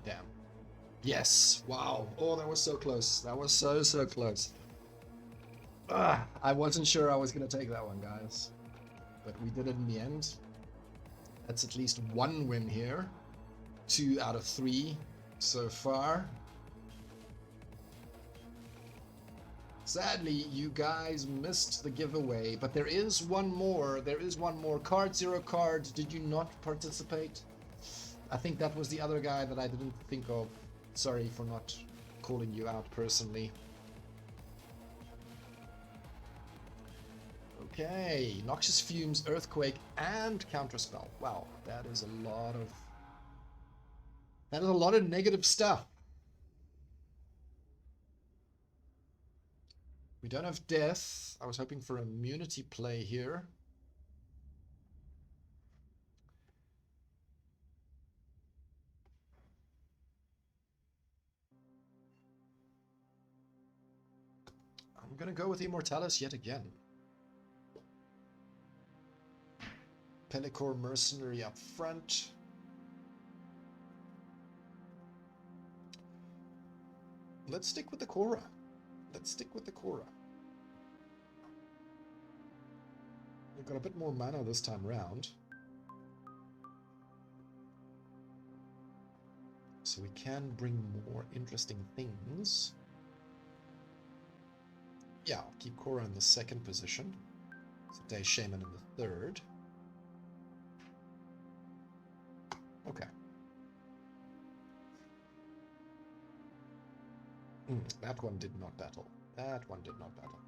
Damn. Yes! Wow! Oh, that was so close. That was so close. I wasn't sure I was going to take that one, guys. But we did it in the end. That's at least 1 win here. 2 out of 3 so far. Sadly, you guys missed the giveaway, but there is one more. There is one more. Card 0 card. Did you not participate? I think that was the other guy that I didn't think of. Sorry for not calling you out personally. Okay, Noxious Fumes, Earthquake, and Counterspell. Wow, that is a lot of negative stuff. We don't have Death. I was hoping for immunity play here. I'm gonna go with Immortalis yet again. Pellicor Mercenary up front. Let's stick with the Cora. Let's stick with the Cora. We've got a bit more mana this time round. So we can bring more interesting things. Yeah, I'll keep Cora in the 2nd position. Day Shaman in the 3rd. Okay. That one did not battle. That one did not battle.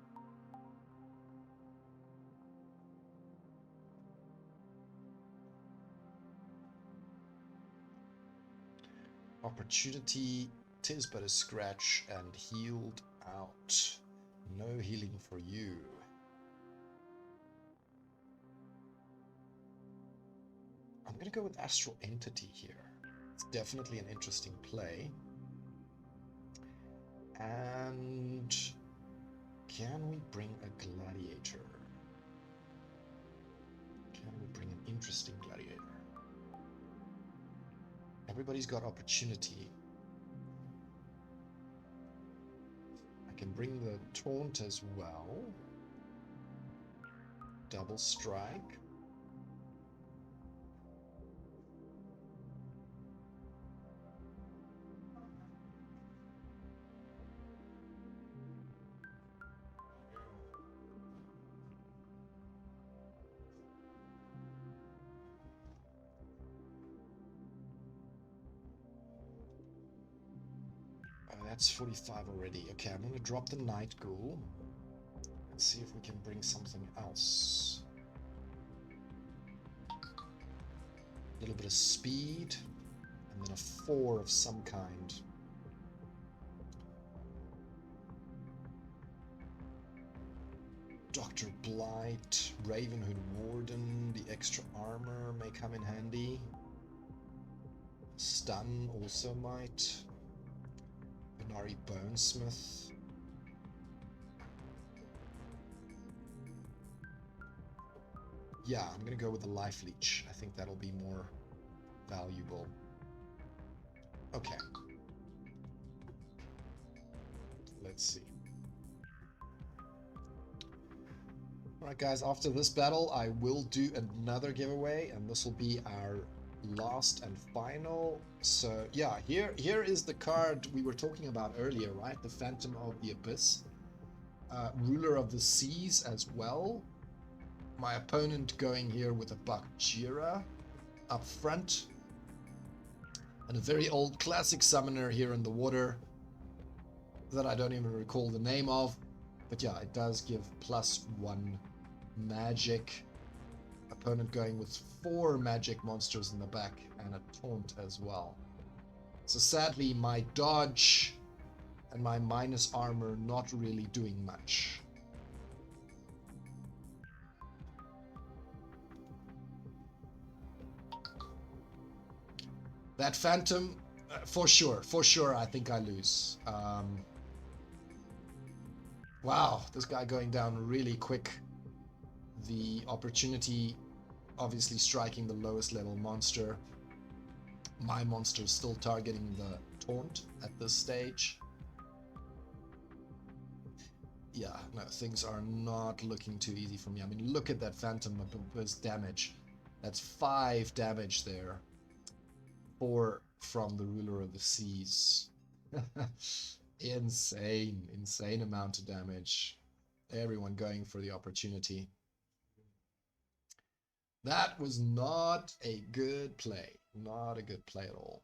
Opportunity, 'tis but a scratch and healed out. No healing for you. I'm going to go with Astral Entity here. It's definitely an interesting play. And can we bring a Gladiator? Can we bring an interesting Gladiator? Everybody's got opportunity. I can bring the Taunt as well. Double Strike. that's 45 already. Okay, I'm gonna drop the Night Ghoul. Let's see if we can bring something else. A little bit of speed, and then a 4 of some kind. Dr. Blight, Ravenhood Warden, the extra armor may come in handy. Stun also might. Venari Bonesmith. Yeah, I'm gonna go with the Life Leech. I think that'll be more valuable. Okay. Let's see. Alright guys, after this battle I will do another giveaway, and this will be our last and final. So yeah, here is the card we were talking about earlier, right? The Phantom of the Abyss. Ruler of the Seas as well. My opponent going here with a Bakjira up front. And a very old classic summoner here in the water that I don't even recall the name of. But yeah, it does give +1 magic. Opponent going with 4 magic monsters in the back and a taunt as well. So sadly, my dodge and my minus armor not really doing much. That Phantom, for sure, I think I lose. Wow, this guy going down really quick. The opportunity obviously striking the lowest level monster. My monster still targeting the taunt at this stage. Yeah, no, things are not looking too easy for me. I mean, look at that Phantom Abyss damage. That's 5 damage there. 4 from the Ruler of the Seas. Insane amount of damage. Everyone going for the opportunity. That was not a good play. Not a good play at all.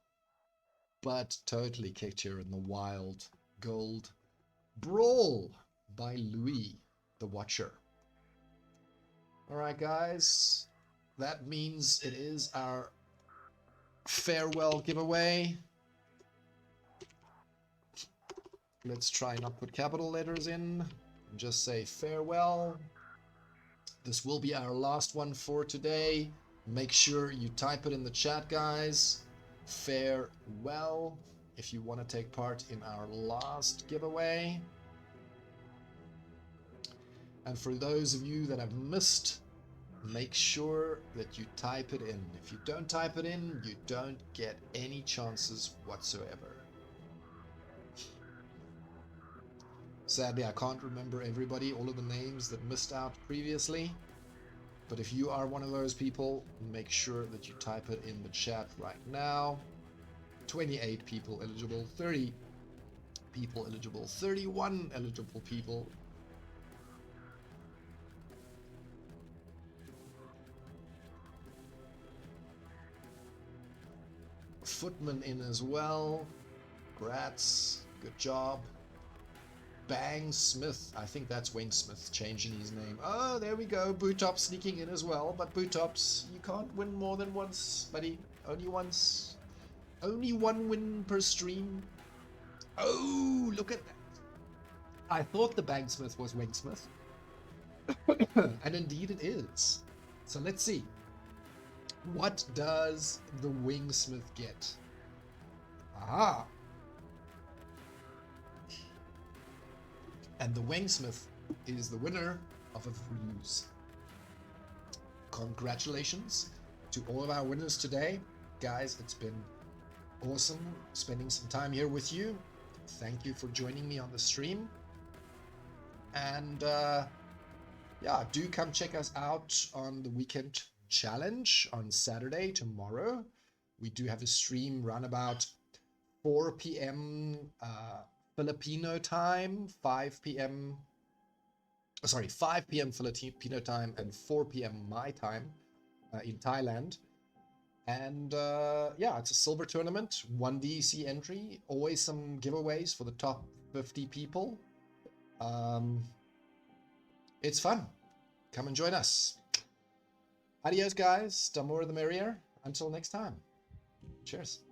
But totally kicked here in the wild gold. Brawl by Louis the Watcher. Alright guys, that means it is our farewell giveaway. Let's try not put capital letters in. Just say farewell. This will be our last one for today. Make sure you type it in the chat, guys. Farewell if you want to take part in our last giveaway. And for those of you that have missed, make sure that you type it in. If you don't type it in, you don't get any chances whatsoever. Sadly, I can't remember everybody, all of the names that missed out previously. But if you are one of those people, make sure that you type it in the chat right now. 28 people eligible, 30 people eligible, 31 eligible people. Footman in as well. Grats, good job. Bang Smith, I think that's Wayne Smith changing his name. Oh, there we go. Bootop sneaking in as well. But Bootops, you can't win more than once, buddy. Only once. Only 1 win per stream. Oh, look at that. I thought the Bang Smith was Wayne Smith. And indeed it is. So let's see. What does the Wingsmith get? Aha! And the Wingsmith is the winner of a Ruse. Congratulations to all of our winners today. Guys, it's been awesome spending some time here with you. Thank you for joining me on the stream. And yeah, do come check us out on the weekend challenge on Saturday, tomorrow. We do have a stream run about 4 p.m. Filipino time, 5 p.m. Sorry, 5 p.m. Filipino time and 4 p.m. my time in Thailand. And yeah, it's a silver tournament, 1 DEC entry, always some giveaways for the top 50 people. It's fun. Come and join us. Adios, guys. Damour the merrier. Until next time. Cheers.